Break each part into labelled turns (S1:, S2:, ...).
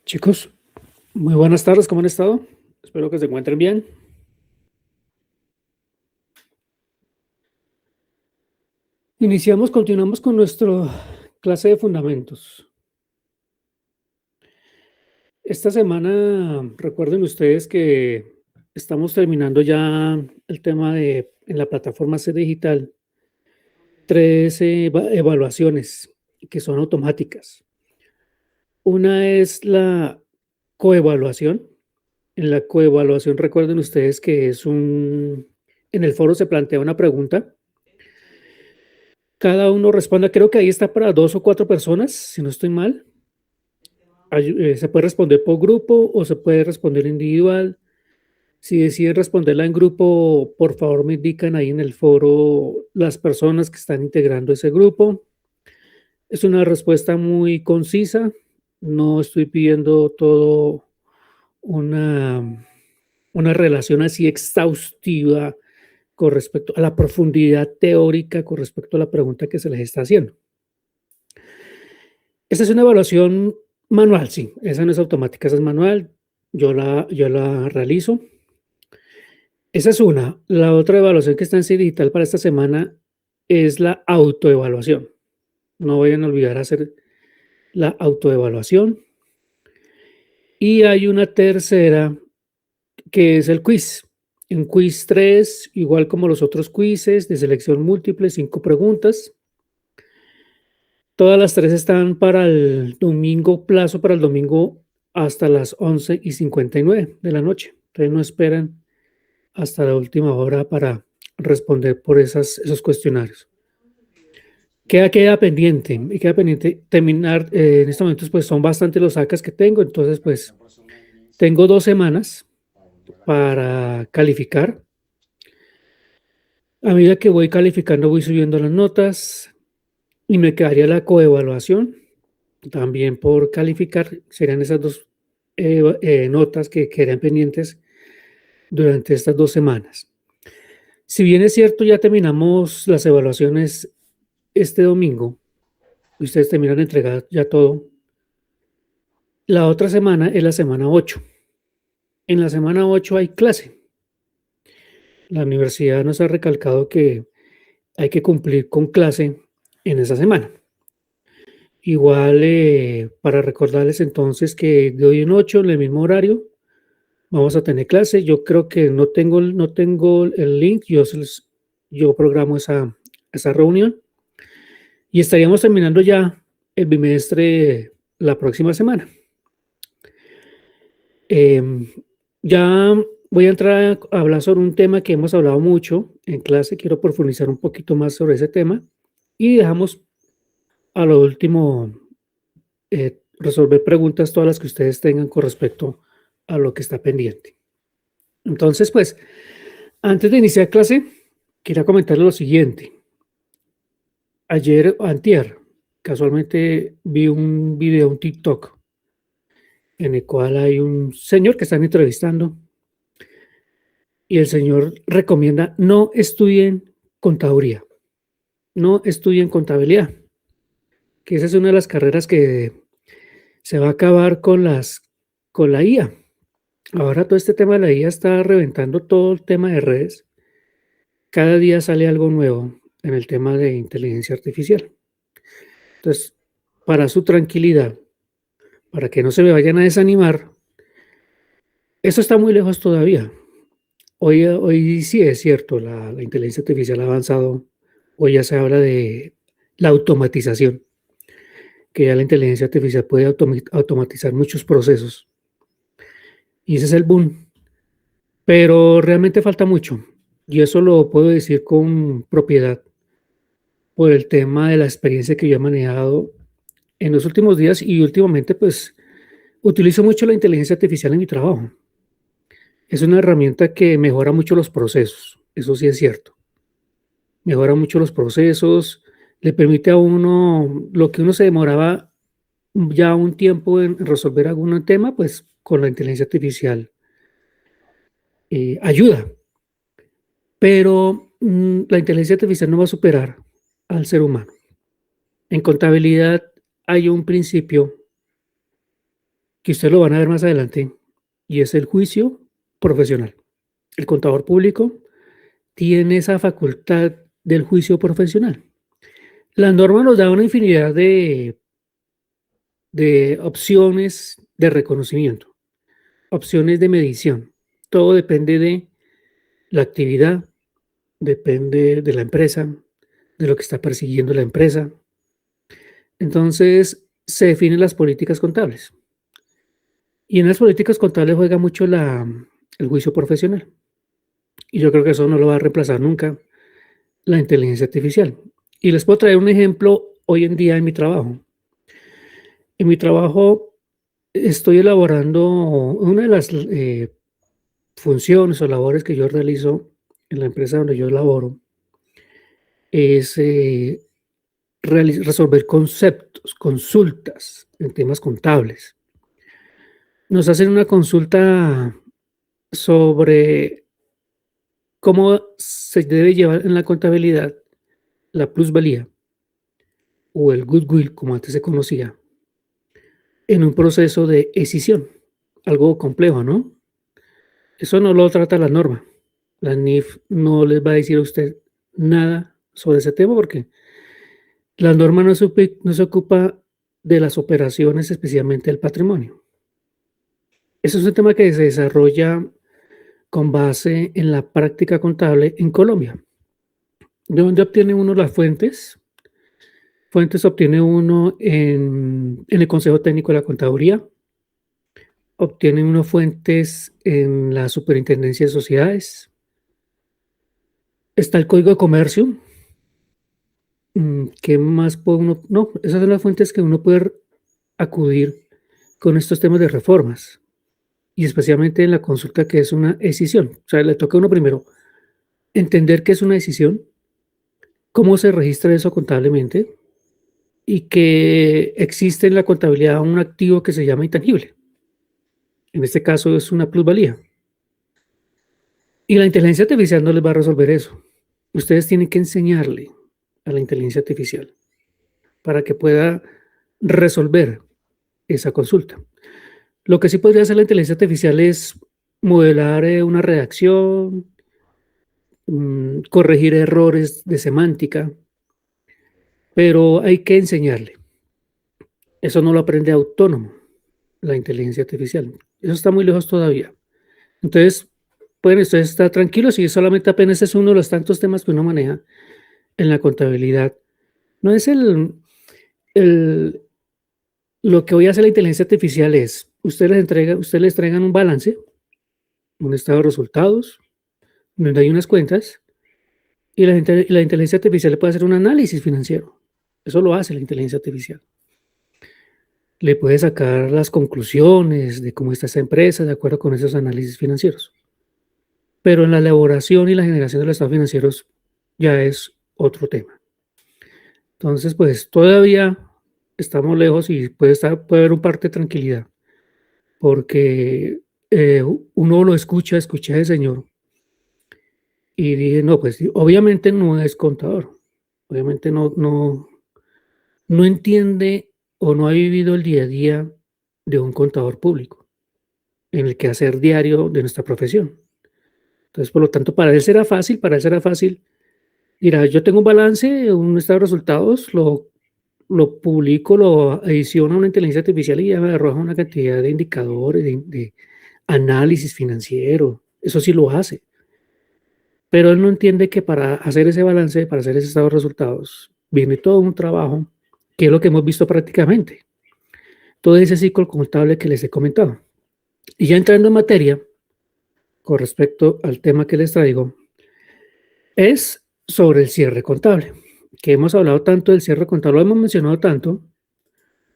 S1: Chicos, muy buenas tardes, ¿cómo han estado? Espero que se encuentren bien. Continuamos con nuestra clase de fundamentos. Esta semana, recuerden ustedes que estamos terminando ya el tema en la plataforma C Digital, tres evaluaciones que son automáticas. Una es la coevaluación. En la coevaluación, recuerden ustedes que en el foro se plantea una pregunta. Cada uno responda, creo que ahí está para 2 o 4 personas, si no estoy mal. Se puede responder por grupo o se puede responder individual. Si deciden responderla en grupo, por favor me indican ahí en el foro las personas que están integrando ese grupo. Es una respuesta muy concisa. No estoy pidiendo todo una relación así exhaustiva con respecto a la profundidad teórica con respecto a la pregunta que se les está haciendo. Esta es una evaluación manual, sí, esa no es automática, esa es manual, yo la realizo. Esa es una. La otra evaluación que está en sí digital para esta semana es la autoevaluación. No vayan a olvidar hacer la autoevaluación. Y hay una tercera que es el quiz. Un quiz 3, igual como los otros quizzes de selección múltiple, 5 preguntas. Todas las 3 están para el domingo, plazo para el domingo hasta las 11:59 de la noche. Entonces no esperan hasta la última hora para responder por esos cuestionarios. Queda pendiente, y queda pendiente terminar, en estos momentos pues son bastante los sacas que tengo, entonces pues tengo 2 semanas para calificar. A medida que voy calificando voy subiendo las notas y me quedaría la coevaluación. También por calificar, serían esas 2 notas que quedarían pendientes durante estas 2 semanas. Si bien es cierto, ya terminamos las evaluaciones este domingo, ustedes terminan de entregar ya todo, la otra semana es la semana 8. En la semana 8 hay clase. La universidad nos ha recalcado que hay que cumplir con clase en esa semana. Igual, para recordarles entonces que de hoy en 8, en el mismo horario, vamos a tener clase. Yo creo que no tengo el link, yo programo esa reunión y estaríamos terminando ya el bimestre la próxima semana. Ya voy a entrar a hablar sobre un tema que hemos hablado mucho en clase. Quiero profundizar un poquito más sobre ese tema y dejamos a lo último resolver preguntas todas las que ustedes tengan con respecto a lo que está pendiente. Entonces, pues, antes de iniciar clase, quería comentarles lo siguiente. Ayer, antier, casualmente vi un video, un TikTok, en el cual hay un señor que están entrevistando y el señor recomienda no estudien contaduría, no estudien contabilidad, que esa es una de las carreras que se va a acabar con la IA. Ahora todo este tema de la IA está reventando todo el tema de redes. Cada día sale algo nuevo en el tema de inteligencia artificial. Entonces, para su tranquilidad, para que no se me vayan a desanimar, eso está muy lejos todavía. Hoy sí es cierto, la inteligencia artificial ha avanzado. Hoy ya se habla de la automatización, que ya la inteligencia artificial puede automatizar muchos procesos. Y ese es el boom. Pero realmente falta mucho. Y eso lo puedo decir con propiedad por el tema de la experiencia que yo he manejado en los últimos días y últimamente, pues, utilizo mucho la inteligencia artificial en mi trabajo. Es una herramienta que mejora mucho los procesos, eso sí es cierto. Mejora mucho los procesos, le permite a uno lo que uno se demoraba ya un tiempo en resolver algún tema, pues con la inteligencia artificial ayuda. Pero la inteligencia artificial no va a superar al ser humano. En contabilidad hay un principio que usted lo van a ver más adelante, y es el juicio profesional. El contador público tiene esa facultad del juicio profesional. La norma nos da una infinidad de opciones de reconocimiento, opciones de medición. Todo depende de la actividad, depende de la empresa, de lo que está persiguiendo la empresa. Entonces, se definen las políticas contables. Y en las políticas contables juega mucho el juicio profesional. Y yo creo que eso no lo va a reemplazar nunca la inteligencia artificial. Y les puedo traer un ejemplo hoy en día en mi trabajo. En mi trabajo estoy elaborando una de las funciones o labores que yo realizo en la empresa donde yo laboro, es resolver conceptos, consultas en temas contables. Nos hacen una consulta sobre cómo se debe llevar en la contabilidad la plusvalía o el goodwill, como antes se conocía, en un proceso de escisión. Algo complejo, ¿no? Eso no lo trata la norma. La NIF no les va a decir a usted nada sobre ese tema porque la norma no se ocupa de las operaciones, especialmente del patrimonio. Eso es un tema que se desarrolla con base en la práctica contable en Colombia. ¿De dónde obtiene uno las fuentes? Fuentes obtiene uno en el Consejo Técnico de la Contaduría, obtiene uno fuentes en la Superintendencia de Sociedades, está el Código de Comercio. ¿Qué más puede uno? No, esas son las fuentes que uno puede acudir con estos temas de reformas y especialmente en la consulta que es una escisión. O sea, le toca a uno primero entender qué es una decisión, cómo se registra eso contablemente y que existe en la contabilidad un activo que se llama intangible. En este caso es una plusvalía. Y la inteligencia artificial no les va a resolver eso. Ustedes tienen que enseñarle a la inteligencia artificial para que pueda resolver esa consulta. Lo que sí podría hacer la inteligencia artificial es modelar una redacción, corregir errores de semántica, pero hay que enseñarle. Eso no lo aprende autónomo la inteligencia artificial. Eso está muy lejos todavía. Entonces, pueden ustedes estar tranquilos y solamente apenas es uno de los tantos temas que uno maneja en la contabilidad. No es el lo que voy a hacer la inteligencia artificial es, ustedes les entregan un balance, un estado de resultados, donde hay unas cuentas, y la inteligencia artificial le puede hacer un análisis financiero. Eso lo hace la inteligencia artificial. Le puede sacar las conclusiones de cómo está esa empresa de acuerdo con esos análisis financieros. Pero en la elaboración y la generación de los estados financieros ya es otro tema. Entonces, pues todavía estamos lejos y puede haber un parte de tranquilidad, porque uno lo escucha al señor y dije, no, pues obviamente no es contador, obviamente no entiende o no ha vivido el día a día de un contador público en el quehacer diario de nuestra profesión. Entonces, por lo tanto, para él será fácil. Mira, yo tengo un balance, un estado de resultados, lo publico, lo adiciono a una inteligencia artificial y ya me arroja una cantidad de indicadores, de análisis financiero. Eso sí lo hace. Pero él no entiende que para hacer ese balance, para hacer ese estado de resultados, viene todo un trabajo que es lo que hemos visto prácticamente. Todo ese ciclo contable que les he comentado. Y ya entrando en materia, con respecto al tema que les traigo, es sobre el cierre contable, que hemos hablado tanto del cierre contable, lo hemos mencionado tanto,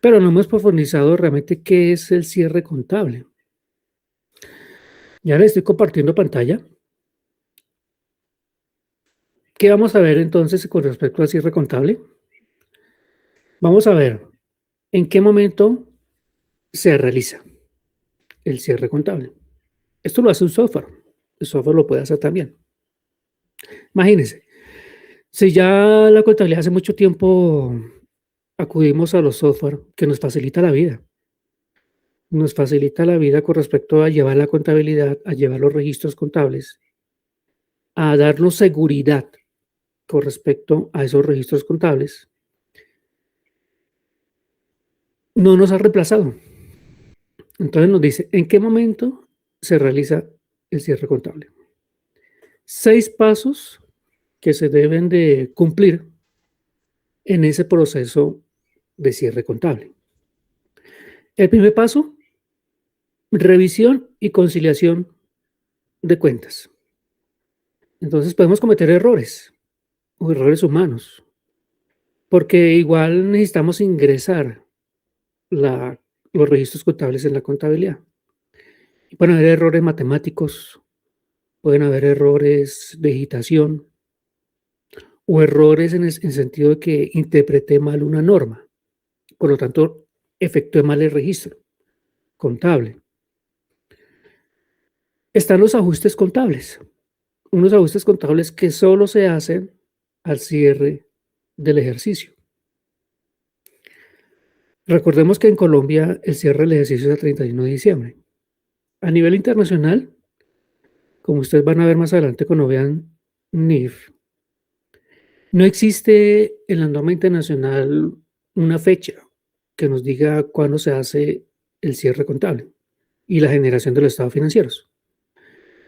S1: pero no hemos profundizado realmente qué es el cierre contable. Ya les estoy compartiendo pantalla. ¿Qué vamos a ver entonces con respecto al cierre contable? Vamos a ver en qué momento se realiza el cierre contable. Esto lo hace un software. El software lo puede hacer también. Imagínense, si ya la contabilidad hace mucho tiempo acudimos a los software que nos facilita la vida. nos facilita la vida con respecto a llevar la contabilidad, a llevar los registros contables, a darnos seguridad con respecto a esos registros contables, no nos ha reemplazado. Entonces nos dice, ¿en qué momento se realiza el cierre contable? 6 pasos que se deben de cumplir en ese proceso de cierre contable. El primer paso, revisión y conciliación de cuentas. Entonces podemos cometer errores o errores humanos, porque igual necesitamos ingresar los registros contables en la contabilidad. Pueden haber errores matemáticos, pueden haber errores de digitación o errores en sentido de que interpreté mal una norma. Por lo tanto, efectué mal el registro contable. Están los ajustes contables. Unos ajustes contables que solo se hacen al cierre del ejercicio. Recordemos que en Colombia el cierre del ejercicio es el 31 de diciembre. A nivel internacional, como ustedes van a ver más adelante cuando vean NIF, no existe en la norma internacional una fecha que nos diga cuándo se hace el cierre contable y la generación de los estados financieros.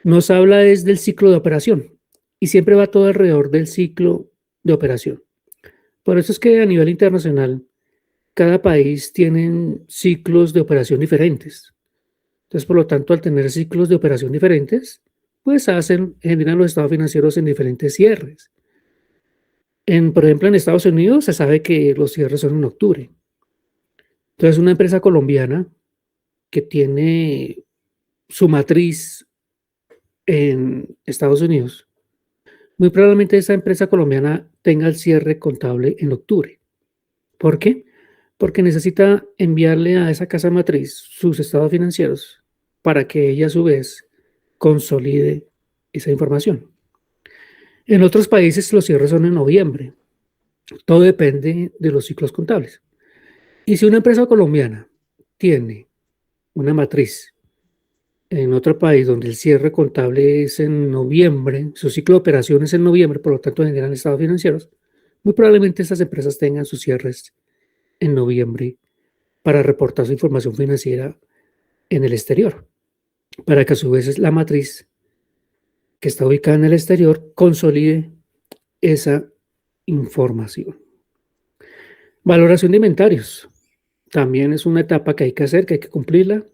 S1: Nos habla es del ciclo de operación y siempre va todo alrededor del ciclo de operación. Por eso es que a nivel internacional cada país tiene ciclos de operación diferentes. Entonces, por lo tanto, al tener ciclos de operación diferentes, pues generan los estados financieros en diferentes cierres. Por ejemplo, en Estados Unidos se sabe que los cierres son en octubre. Entonces, una empresa colombiana que tiene su matriz en Estados Unidos, muy probablemente esa empresa colombiana tenga el cierre contable en octubre. ¿Por qué? Porque necesita enviarle a esa casa matriz sus estados financieros para que ella a su vez consolide esa información. En otros países los cierres son en noviembre. Todo depende de los ciclos contables. Y si una empresa colombiana tiene una matriz en otro país donde el cierre contable es en noviembre, su ciclo de operaciones es en noviembre, por lo tanto generan estados financieros, muy probablemente estas empresas tengan sus cierres en noviembre para reportar su información financiera en el exterior, para que a su vez la matriz que está ubicada en el exterior consolide esa información. Valoración de inventarios. También es una etapa que hay que hacer, que hay que cumplirla.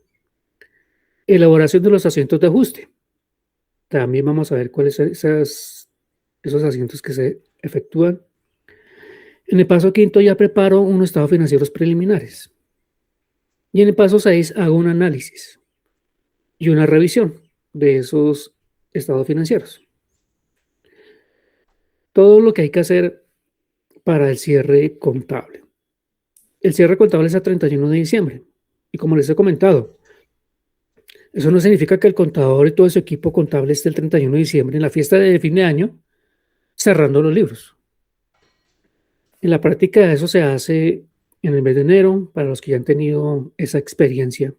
S1: Elaboración de los asientos de ajuste. También vamos a ver cuáles son esos asientos que se efectúan. En el paso quinto ya preparo unos estados financieros preliminares. Y en el paso 6 hago un análisis y una revisión de esos estados financieros. Todo lo que hay que hacer para el cierre contable. El cierre contable es a 31 de diciembre. Y como les he comentado, eso no significa que el contador y todo su equipo contable esté el 31 de diciembre en la fiesta de fin de año cerrando los libros. En la práctica eso se hace en el mes de enero, para los que ya han tenido esa experiencia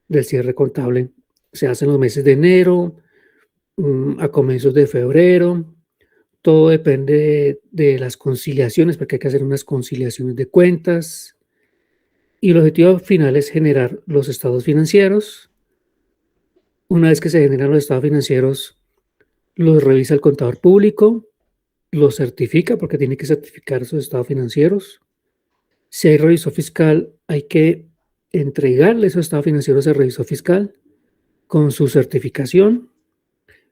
S1: del cierre contable. Se hace en los meses de enero, a comienzos de febrero. Todo depende de las conciliaciones, porque hay que hacer unas conciliaciones de cuentas. Y el objetivo final es generar los estados financieros. Una vez que se generan los estados financieros, los revisa el contador público, los certifica, porque tiene que certificar esos estados financieros. Si hay revisor fiscal, hay que entregarle esos estados financieros al revisor fiscal con su certificación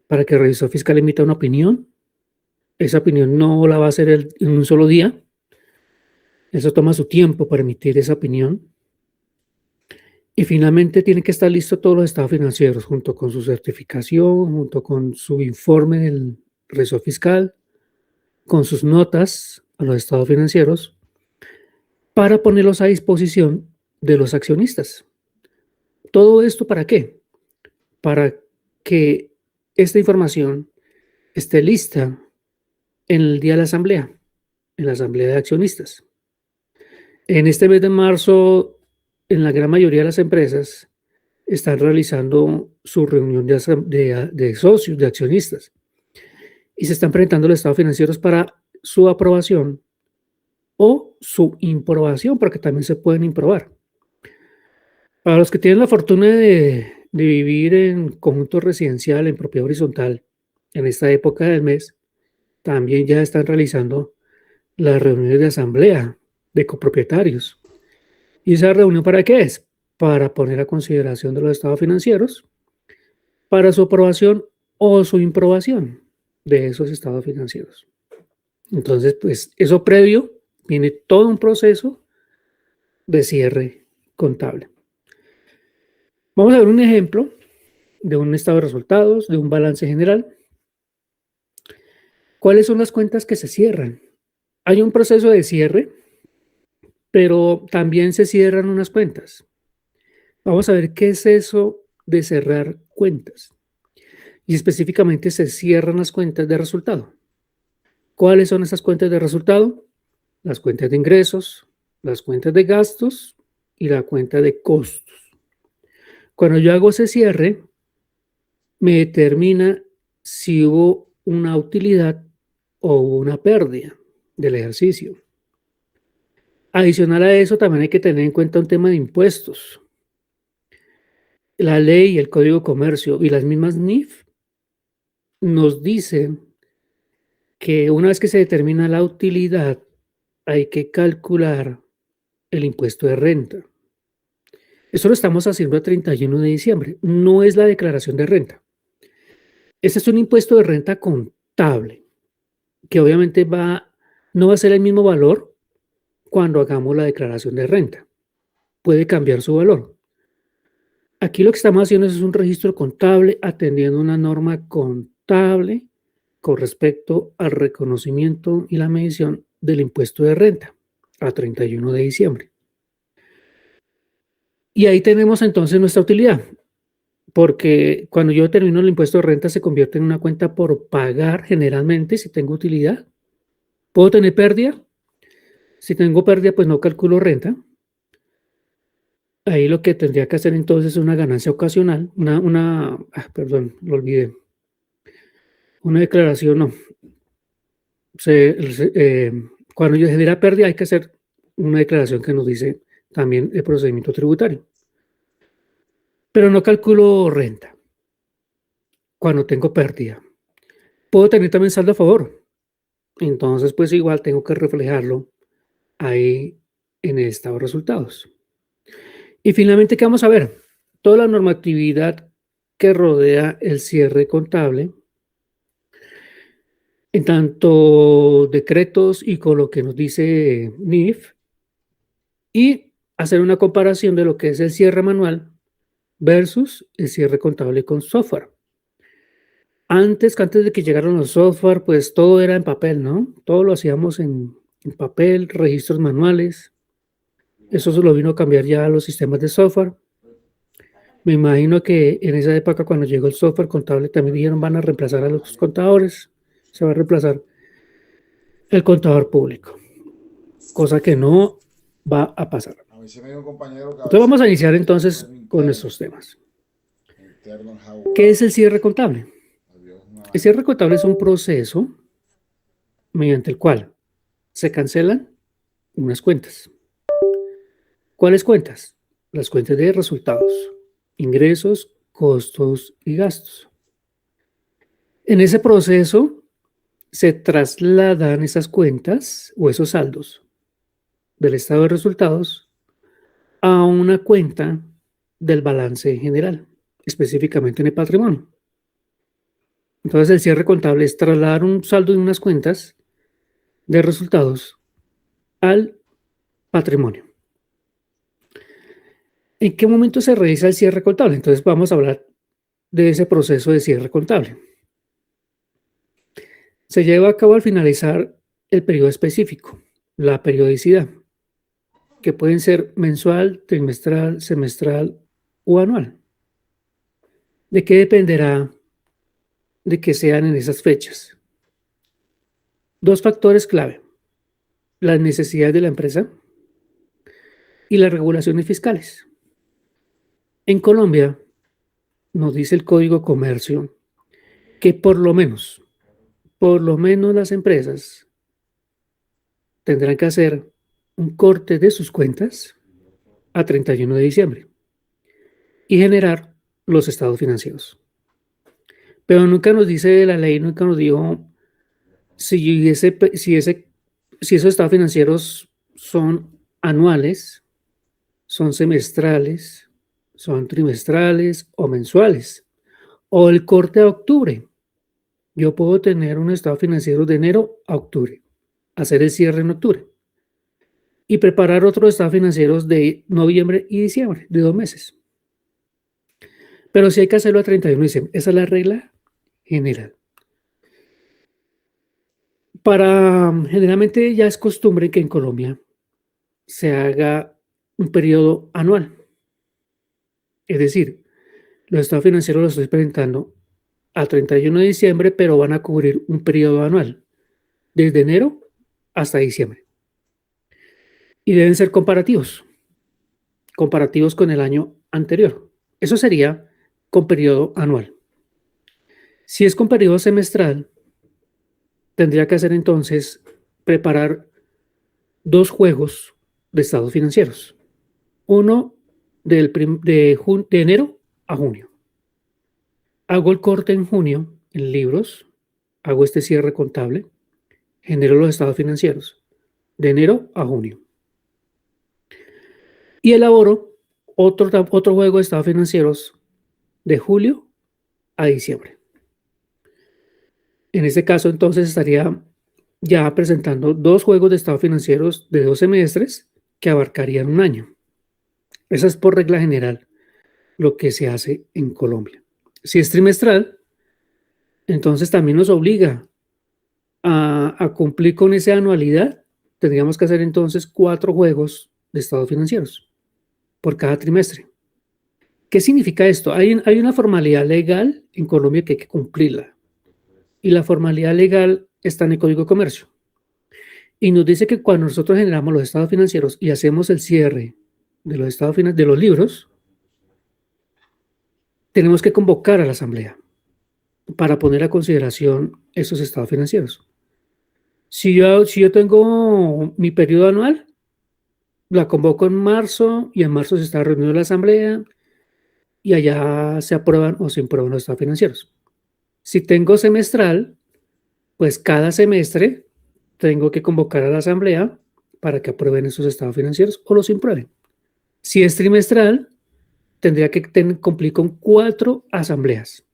S1: para que el revisor fiscal emita una opinión. Esa opinión no la va a hacer en un solo día. Eso toma su tiempo para emitir esa opinión. Y finalmente tiene que estar listo todos los estados financieros, junto con su certificación, junto con su informe del revisor fiscal, con sus notas a los estados financieros, para ponerlos a disposición de los accionistas. ¿Todo esto para qué? Para que esta información esté lista en el día de la asamblea, en la asamblea de accionistas. En este mes de marzo en la gran mayoría de las empresas están realizando su reunión de socios, de accionistas, y se están presentando los estados financieros para su aprobación o su improbación, porque también se pueden improbar. Para los que tienen la fortuna de vivir en conjunto residencial, en propiedad horizontal, en esta época del mes, también ya están realizando las reuniones de asamblea de copropietarios. ¿Y esa reunión para qué es? Para poner a consideración de los estados financieros, para su aprobación o su improbación de esos estados financieros. Entonces, pues eso previo, viene todo un proceso de cierre contable. Vamos a ver un ejemplo de un estado de resultados, de un balance general. ¿Cuáles son las cuentas que se cierran? Hay un proceso de cierre, pero también se cierran unas cuentas. Vamos a ver qué es eso de cerrar cuentas. Y específicamente se cierran las cuentas de resultado. ¿Cuáles son esas cuentas de resultado? Las cuentas de ingresos, las cuentas de gastos y la cuenta de costos. Cuando yo hago ese cierre, me determina si hubo una utilidad o una pérdida del ejercicio. Adicional a eso, también hay que tener en cuenta un tema de impuestos. La ley, el Código de Comercio y las mismas NIF nos dicen que una vez que se determina la utilidad, hay que calcular el impuesto de renta. Eso lo estamos haciendo a 31 de diciembre. No es la declaración de renta. Este es un impuesto de renta contable, que obviamente no va a ser el mismo valor cuando hagamos la declaración de renta. Puede cambiar su valor. Aquí lo que estamos haciendo es un registro contable atendiendo una norma contable con respecto al reconocimiento y la medición del impuesto de renta a 31 de diciembre. Y ahí tenemos entonces nuestra utilidad, porque cuando yo determino el impuesto de renta se convierte en una cuenta por pagar generalmente si tengo utilidad. ¿Puedo tener pérdida? Si tengo pérdida, pues no calculo renta. Ahí lo que tendría que hacer entonces es una ganancia ocasional, perdón, lo olvidé. Una declaración, no. Cuando yo genera pérdida hay que hacer una declaración que nos dice también el procedimiento tributario. Pero no calculo renta cuando tengo pérdida. Puedo tener también saldo a favor. Entonces, pues igual tengo que reflejarlo ahí en el estado de resultados. Y finalmente, ¿qué vamos a ver? Toda la normatividad que rodea el cierre contable, en tanto decretos y con lo que nos dice NIF, y hacer una comparación de lo que es el cierre manual versus el cierre contable con software. Antes de que llegaran los software, pues todo era en papel, ¿no? Todo lo hacíamos en papel, registros manuales. Eso se lo vino a cambiar ya a los sistemas de software. Me imagino que en esa época, cuando llegó el software contable, también dijeron van a reemplazar a los contadores. Se va a reemplazar el contador público, cosa que no va a pasar. Entonces vamos a iniciar entonces con nuestros temas. ¿Qué es el cierre contable? El cierre contable es un proceso mediante el cual se cancelan unas cuentas. ¿Cuáles cuentas? Las cuentas de resultados, ingresos, costos y gastos. En ese proceso se trasladan esas cuentas o esos saldos del estado de resultados a una cuenta del balance general, específicamente en el patrimonio. Entonces el cierre contable es trasladar un saldo de unas cuentas de resultados al patrimonio. ¿En qué momento se realiza el cierre contable? Entonces vamos a hablar de ese proceso de cierre contable. Se lleva a cabo al finalizar el periodo específico, la periodicidad, que pueden ser mensual, trimestral, semestral o anual. ¿De qué dependerá de que sean en esas fechas? Dos factores clave: las necesidades de la empresa y las regulaciones fiscales. En Colombia nos dice el Código Comercio que por lo menos las empresas tendrán que hacer un corte de sus cuentas a 31 de diciembre y generar los estados financieros. Pero nunca nos dice la ley, nunca nos dijo si esos estados financieros son anuales, son semestrales, son trimestrales o mensuales, o el corte a octubre. Yo puedo tener un estado financiero de enero a octubre, hacer el cierre en octubre y preparar otros estados financieros de noviembre y diciembre, de 2 meses. Pero sí hay que hacerlo a 31 de diciembre. Esa es la regla general. Generalmente ya es costumbre que en Colombia se haga un periodo anual. Es decir, los estados financieros los estoy presentando a 31 de diciembre, pero van a cubrir un periodo anual, desde enero hasta diciembre. Y deben ser comparativos con el año anterior. Eso sería con periodo anual. Si es con periodo semestral, tendría que hacer entonces preparar 2 juegos de estados financieros. Uno de enero a junio. Hago el corte en junio en libros, hago este cierre contable, genero los estados financieros de enero a junio. Y elaboro otro juego de estados financieros de julio a diciembre. En este caso, entonces, estaría ya presentando 2 juegos de estados financieros de 2 semestres que abarcarían un año. Esa es por regla general lo que se hace en Colombia. Si es trimestral, entonces también nos obliga a cumplir con esa anualidad. Tendríamos que hacer entonces 4 juegos de estados financieros por cada trimestre. ¿Qué significa esto? Hay una formalidad legal en Colombia que hay que cumplirla. Y la formalidad legal está en el Código de Comercio. Y nos dice que cuando nosotros generamos los estados financieros y hacemos el cierre de los estados de los libros, tenemos que convocar a la asamblea para poner a consideración esos estados financieros. Si yo tengo mi periodo anual, la convoco en marzo y en marzo se está reuniendo la asamblea y allá se aprueban o se aprueban los estados financieros. Si tengo semestral, pues cada semestre tengo que convocar a la asamblea para que aprueben esos estados financieros o los imprueben. Si es trimestral, tendría que cumplir con 4 asambleas.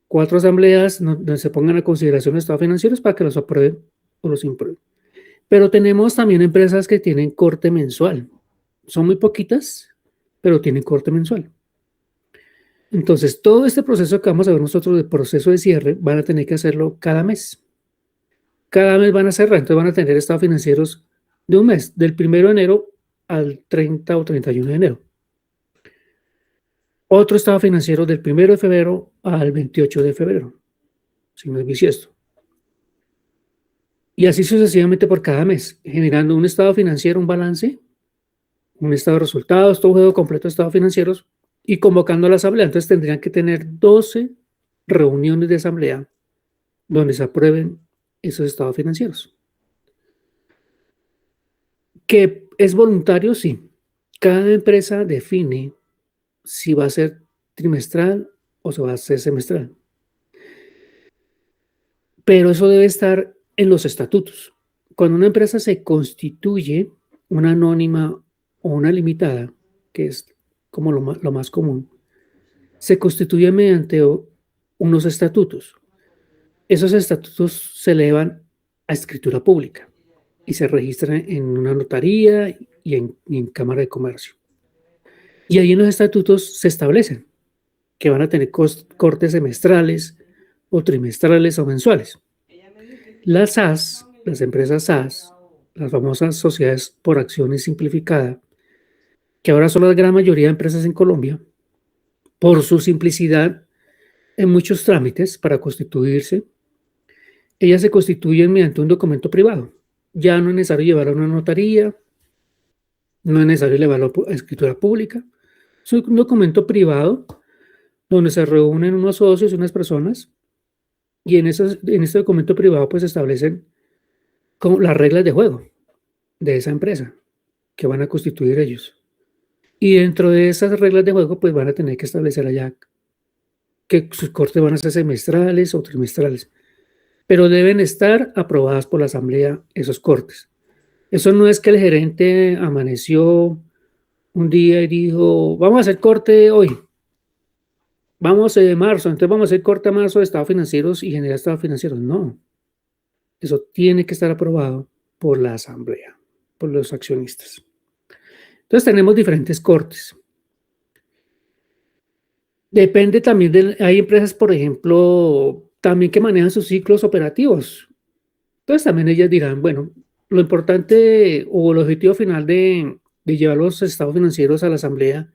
S1: 4 asambleas donde se pongan a consideración los estados financieros para que los aprueben o los imprueben. Pero tenemos también empresas que tienen corte mensual. Son muy poquitas, pero tienen corte mensual. Entonces, todo este proceso que vamos a ver nosotros de proceso de cierre, van a tener que hacerlo cada mes. Cada mes van a cerrar, entonces van a tener estados financieros de un mes, del 1 de enero al 30 o 31 de enero. Otro estado financiero del 1 de febrero al 28 de febrero, si no es bisiesto. Y así sucesivamente por cada mes, generando un estado financiero, un balance, un estado de resultados, todo un juego completo de estados financieros y convocando a la asamblea. Entonces tendrían que tener 12 reuniones de asamblea donde se aprueben esos estados financieros. ¿Que es voluntario? Sí. Cada empresa define si va a ser trimestral o si va a ser semestral. Pero eso debe estar en los estatutos. Cuando una empresa se constituye, una anónima o una limitada, que es como lo más común, se constituye mediante unos estatutos. Esos estatutos se elevan a escritura pública y se registran en una notaría y en Cámara de Comercio. Y ahí en los estatutos se establecen que van a tener cortes semestrales o trimestrales o mensuales. Las SAS, las empresas SAS, las famosas sociedades por acciones simplificada, que ahora son la gran mayoría de empresas en Colombia, por su simplicidad en muchos trámites para constituirse, ellas se constituyen mediante un documento privado. Ya no es necesario llevarlo a una notaría, no es necesario llevarlo a escritura pública, Es un documento privado donde se reúnen unos socios y unas personas y en este documento privado pues establecen como las reglas de juego de esa empresa que van a constituir ellos. Y dentro de esas reglas de juego pues van a tener que establecer allá que sus cortes van a ser semestrales o trimestrales, pero deben estar aprobadas por la asamblea esos cortes. Eso no es que el gerente amaneció un día y dijo, vamos a hacer corte hoy, vamos de marzo, entonces vamos a hacer corte a marzo de estados financieros y generar estados financieros. No, eso tiene que estar aprobado por la asamblea, por los accionistas. Entonces tenemos diferentes cortes. Depende también hay empresas, por ejemplo, también que manejan sus ciclos operativos. Entonces también ellas dirán, bueno, lo importante o el objetivo final de llevar los estados financieros a la asamblea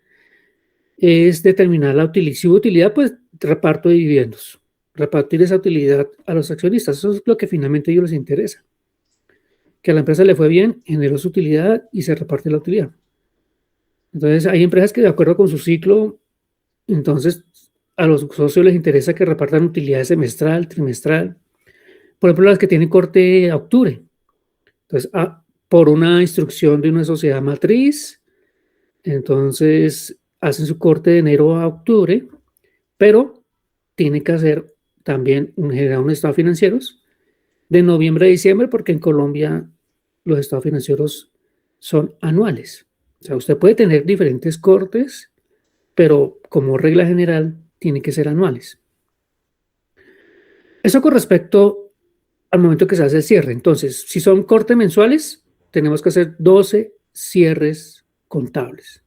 S1: es determinar la utilidad. Si hubo utilidad, pues reparto de dividendos, repartir esa utilidad a los accionistas. Eso es lo que finalmente a ellos les interesa. Que a la empresa le fue bien, generó su utilidad y se reparte la utilidad. Entonces hay empresas que de acuerdo con su ciclo, entonces a los socios les interesa que repartan utilidades semestral, trimestral. Por ejemplo, las que tienen corte a octubre. Entonces, por una instrucción de una sociedad matriz, entonces hacen su corte de enero a octubre, pero tienen que hacer también generar unos estados financieros de noviembre a diciembre, porque en Colombia los estados financieros son anuales. O sea, usted puede tener diferentes cortes, pero como regla general tienen que ser anuales. Eso con respecto al momento que se hace el cierre. Entonces, si son cortes mensuales, tenemos que hacer 12 cierres contables.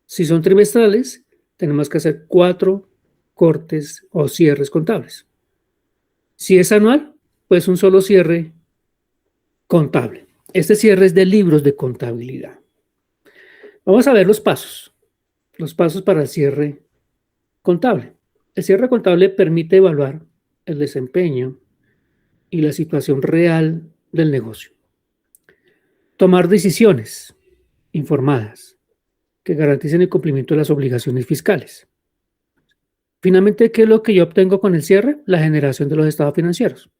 S1: Si son trimestrales, tenemos que hacer 4 cortes o cierres contables. Si es anual, pues un solo cierre contable. Este cierre es de libros de contabilidad. Vamos a ver los pasos para el cierre contable. El cierre contable permite evaluar el desempeño y la situación real del negocio. Tomar decisiones informadas que garanticen el cumplimiento de las obligaciones fiscales. Finalmente, ¿qué es lo que yo obtengo con el cierre? La generación de los estados financieros.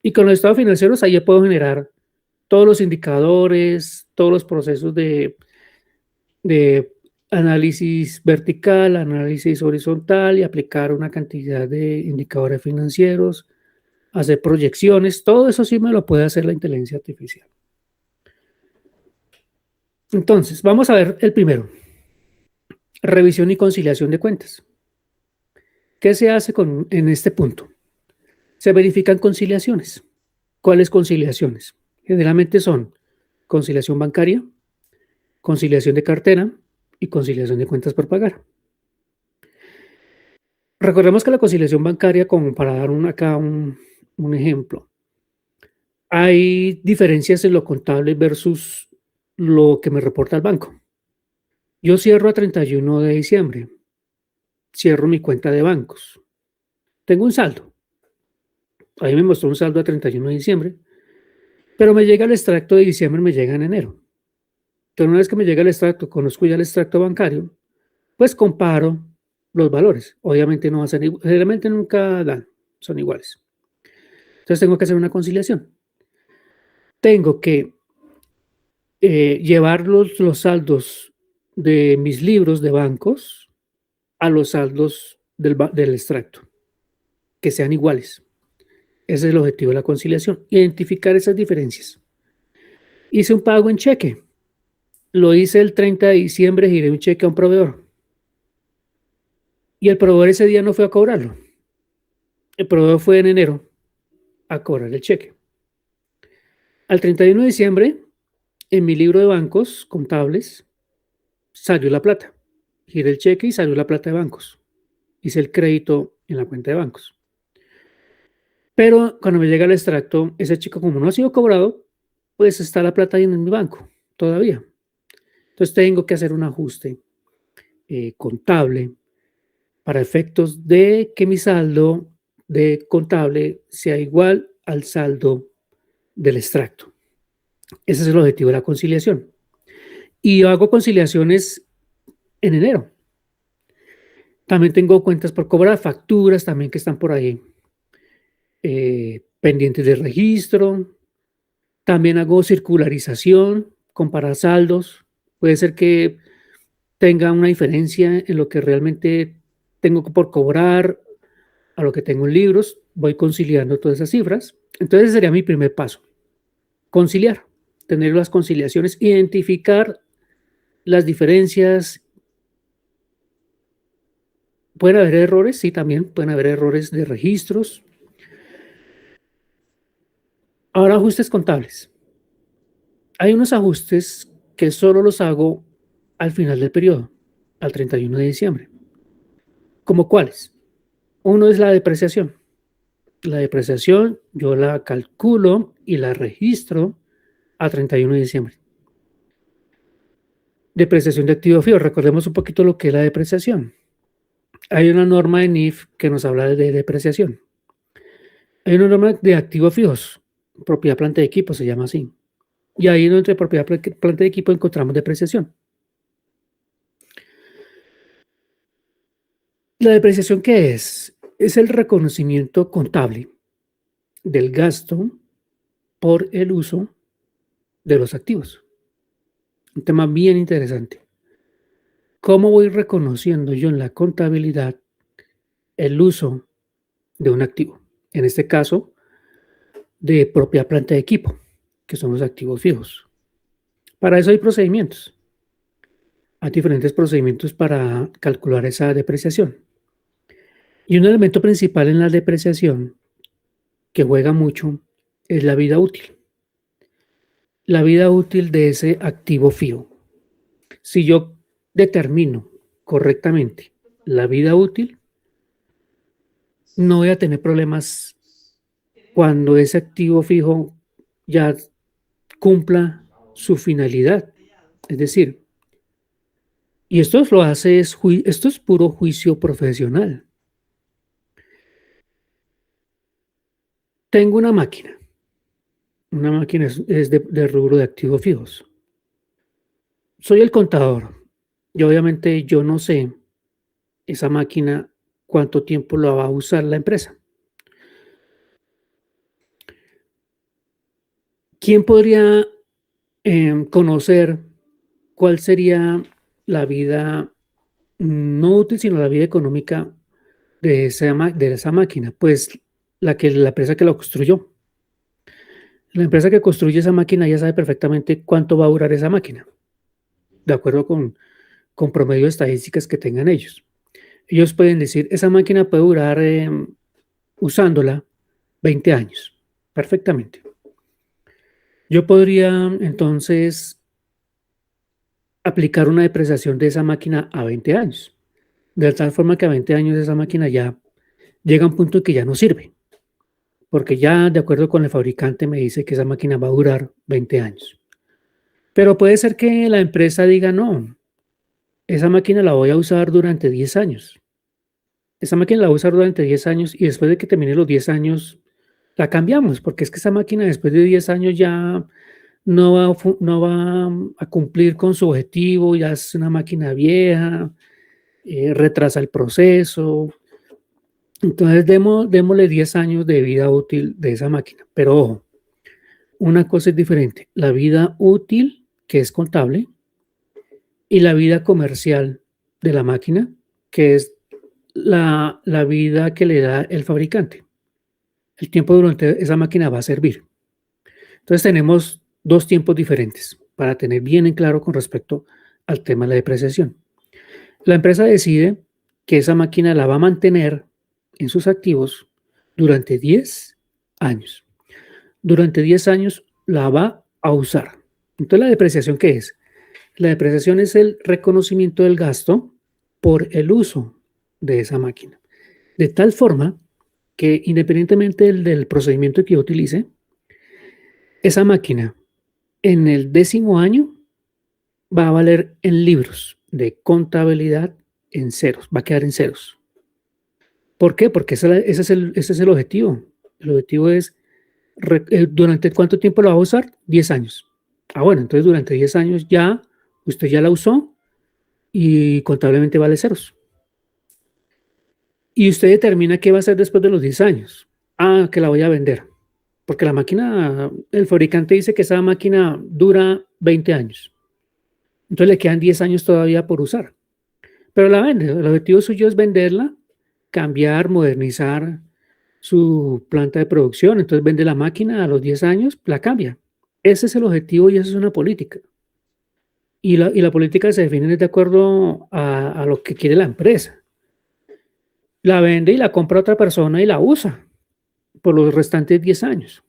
S1: Y con los estados financieros ahí yo puedo generar todos los indicadores, todos los procesos de análisis vertical, análisis horizontal y aplicar una cantidad de indicadores financieros, hacer proyecciones, todo eso sí me lo puede hacer la inteligencia artificial. Entonces, vamos a ver el primero, revisión y conciliación de cuentas. ¿Qué se hace en este punto? Se verifican conciliaciones. ¿Cuáles conciliaciones? Generalmente son conciliación bancaria, conciliación de cartera y conciliación de cuentas por pagar. Recordemos que la conciliación bancaria, como para dar acá un ejemplo, hay diferencias en lo contable versus lo que me reporta el banco. Yo cierro a 31 de diciembre, cierro mi cuenta de bancos. Tengo un saldo. Ahí me mostró un saldo a 31 de diciembre, pero me llega el extracto de diciembre, me llega en enero. Entonces, una vez que me llega el extracto, conozco ya el extracto bancario, pues comparo los valores. Obviamente no va a ser igual, generalmente nunca dan, son iguales. Entonces tengo que hacer una conciliación. Tengo que llevar los saldos de mis libros de bancos a los saldos del extracto, que sean iguales. Ese es el objetivo de la conciliación, identificar esas diferencias. Hice un pago en cheque. Lo hice el 30 de diciembre, giré un cheque a un proveedor. Y el proveedor ese día no fue a cobrarlo. El proveedor fue en enero a cobrar el cheque. Al 31 de diciembre, en mi libro de bancos contables, salió la plata. Giré el cheque y salió la plata de bancos. Hice el crédito en la cuenta de bancos. Pero cuando me llega el extracto, ese cheque como no ha sido cobrado, pues está la plata ahí en mi banco todavía. Entonces tengo que hacer un ajuste contable para efectos de que mi saldo de contable sea igual al saldo del extracto. Ese es el objetivo de la conciliación. Y yo hago conciliaciones en enero. También tengo cuentas por cobrar, facturas también que están por ahí pendientes de registro. También hago circularización, comparar saldos. Puede ser que tenga una diferencia en lo que realmente tengo por cobrar a lo que tengo en libros. Voy conciliando todas esas cifras. Entonces, ese sería mi primer paso. Conciliar, tener las conciliaciones, identificar las diferencias. ¿Pueden haber errores? Sí, también pueden haber errores de registros. Ahora, ajustes contables. Hay unos ajustes que solo los hago al final del periodo, al 31 de diciembre. ¿Cómo cuáles? Uno es la depreciación. La depreciación yo la calculo y la registro a 31 de diciembre. Depreciación de activos fijos. Recordemos un poquito lo que es la depreciación. Hay una norma de NIF que nos habla de depreciación. Hay una norma de activos fijos, propiedad, planta de equipo, se llama así. Y ahí entre propiedad, planta de equipo encontramos depreciación. ¿La depreciación qué es? Es el reconocimiento contable del gasto por el uso de los activos. Un tema bien interesante. ¿Cómo voy reconociendo yo en la contabilidad el uso de un activo? En este caso, de propia planta de equipo, que son los activos fijos. Para eso hay procedimientos. Hay diferentes procedimientos para calcular esa depreciación. Y un elemento principal en la depreciación que juega mucho es la vida útil. La vida útil de ese activo fijo. Si yo determino correctamente la vida útil, no voy a tener problemas cuando ese activo fijo ya cumpla su finalidad. Es decir, y esto lo hace, esto es puro juicio profesional. Tengo una máquina es de rubro de activos fijos. Soy el contador y obviamente yo no sé esa máquina cuánto tiempo la va a usar la empresa. ¿Quién podría conocer cuál sería la vida no útil, sino la vida económica de esa máquina? Pues la empresa que la construyó. La empresa que construye esa máquina ya sabe perfectamente cuánto va a durar esa máquina, de acuerdo con promedio de estadísticas que tengan ellos. Ellos pueden decir, esa máquina puede durar usándola 20 años, perfectamente. Yo podría entonces aplicar una depreciación de esa máquina a 20 años, de tal forma que a 20 años esa máquina ya llega a un punto en que ya no sirve, porque ya de acuerdo con el fabricante me dice que esa máquina va a durar 20 años. Pero puede ser que la empresa diga, no, esa máquina la voy a usar durante 10 años. Esa máquina la voy a usar durante 10 años y después de que termine los 10 años la cambiamos, porque es que esa máquina después de 10 años ya no va a cumplir con su objetivo, ya es una máquina vieja, retrasa el proceso. Entonces démosle 10 años de vida útil de esa máquina. Pero ojo, una cosa es diferente, la vida útil, que es contable, y la vida comercial de la máquina, que es la vida que le da el fabricante. El tiempo durante esa máquina va a servir. Entonces tenemos dos tiempos diferentes para tener bien en claro con respecto al tema de la depreciación. La empresa decide que esa máquina la va a mantener en sus activos durante 10 años. Durante 10 años la va a usar. Entonces, ¿la depreciación qué es? La depreciación es el reconocimiento del gasto por el uso de esa máquina. De tal forma que independientemente del procedimiento que yo utilice, esa máquina en el 10º año va a valer en libros de contabilidad en ceros, va a quedar en ceros. ¿Por qué? Porque ese es el objetivo. El objetivo es, ¿durante cuánto tiempo lo va a usar? 10 años. Ah, bueno, entonces durante 10 años usted ya la usó y contablemente vale ceros. Y usted determina qué va a hacer después de los 10 años. Ah, que la voy a vender. Porque la máquina, el fabricante dice que esa máquina dura 20 años. Entonces le quedan 10 años todavía por usar. Pero la vende. El objetivo suyo es venderla, cambiar, modernizar su planta de producción. Entonces vende la máquina a los 10 años, la cambia. Ese es el objetivo y esa es una política. Y la política se define de acuerdo a lo que quiere la empresa. La vende y la compra otra persona y la usa por los restantes 10 años.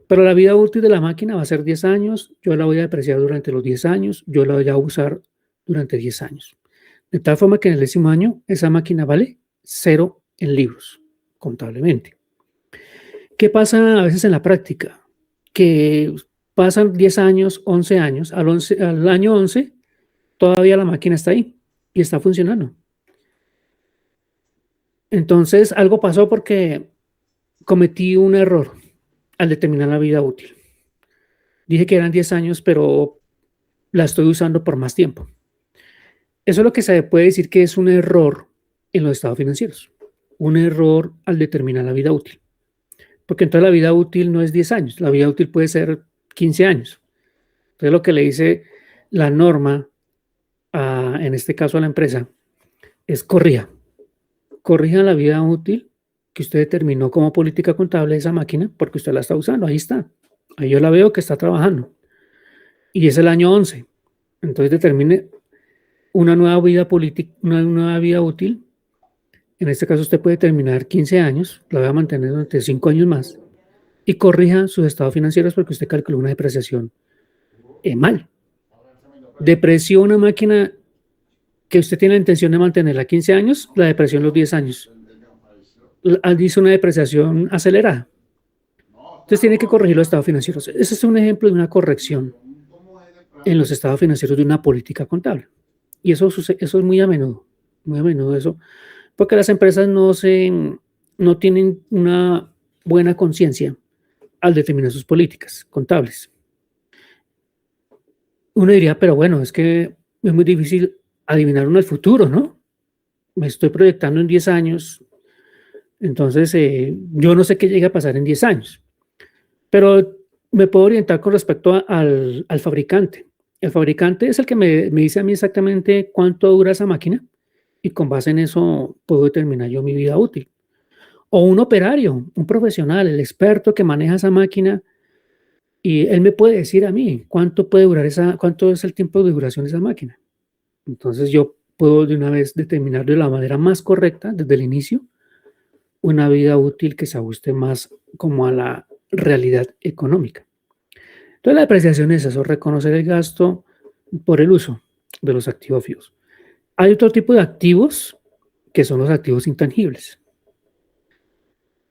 S1: Pero la vida útil de la máquina va a ser 10 años, yo la voy a depreciar durante los 10 años, yo la voy a usar durante 10 años. De tal forma que en el 10º año esa máquina vale cero en libros, contablemente. ¿Qué pasa a veces en la práctica? Que pasan 10 años, 11 años, al año 11 todavía la máquina está ahí y está funcionando. Entonces algo pasó porque cometí un error al determinar la vida útil. Dije que eran 10 años, pero la estoy usando por más tiempo. Eso es lo que se puede decir que es un error en los estados financieros. Un error al determinar la vida útil. Porque entonces la vida útil no es 10 años, la vida útil puede ser 15 años. Entonces lo que le dice la norma, en este caso a la empresa, es corrija la vida útil que usted determinó como política contable de esa máquina, porque usted la está usando, ahí está. Ahí yo la veo que está trabajando. Y es el año 11. Entonces determine una nueva vida política, una nueva vida útil. En este caso usted puede terminar 15 años, la va a mantener durante 5 años más y corrija sus estados financieros porque usted calculó una depreciación mal. Depreció una máquina que usted tiene la intención de mantenerla 15 años, la depreció en los 10 años. Hizo una depreciación acelerada. Entonces tiene que corregir los estados financieros. Ese es un ejemplo de una corrección en los estados financieros de una política contable. Y eso es muy a menudo eso, porque las empresas no tienen una buena conciencia al determinar sus políticas contables. Uno diría, pero bueno, es que es muy difícil adivinar uno el futuro, ¿no? Me estoy proyectando en 10 años, entonces yo no sé qué llega a pasar en 10 años, pero me puedo orientar con respecto al fabricante. El fabricante es el que me dice a mí exactamente cuánto dura esa máquina y con base en eso puedo determinar yo mi vida útil. O un operario, un profesional, el experto que maneja esa máquina y él me puede decir a mí cuánto es el tiempo de duración de esa máquina. Entonces yo puedo de una vez determinar de la manera más correcta desde el inicio una vida útil que se ajuste más como a la realidad económica. Entonces la depreciación es eso, reconocer el gasto por el uso de los activos fijos. Hay otro tipo de activos que son los activos intangibles.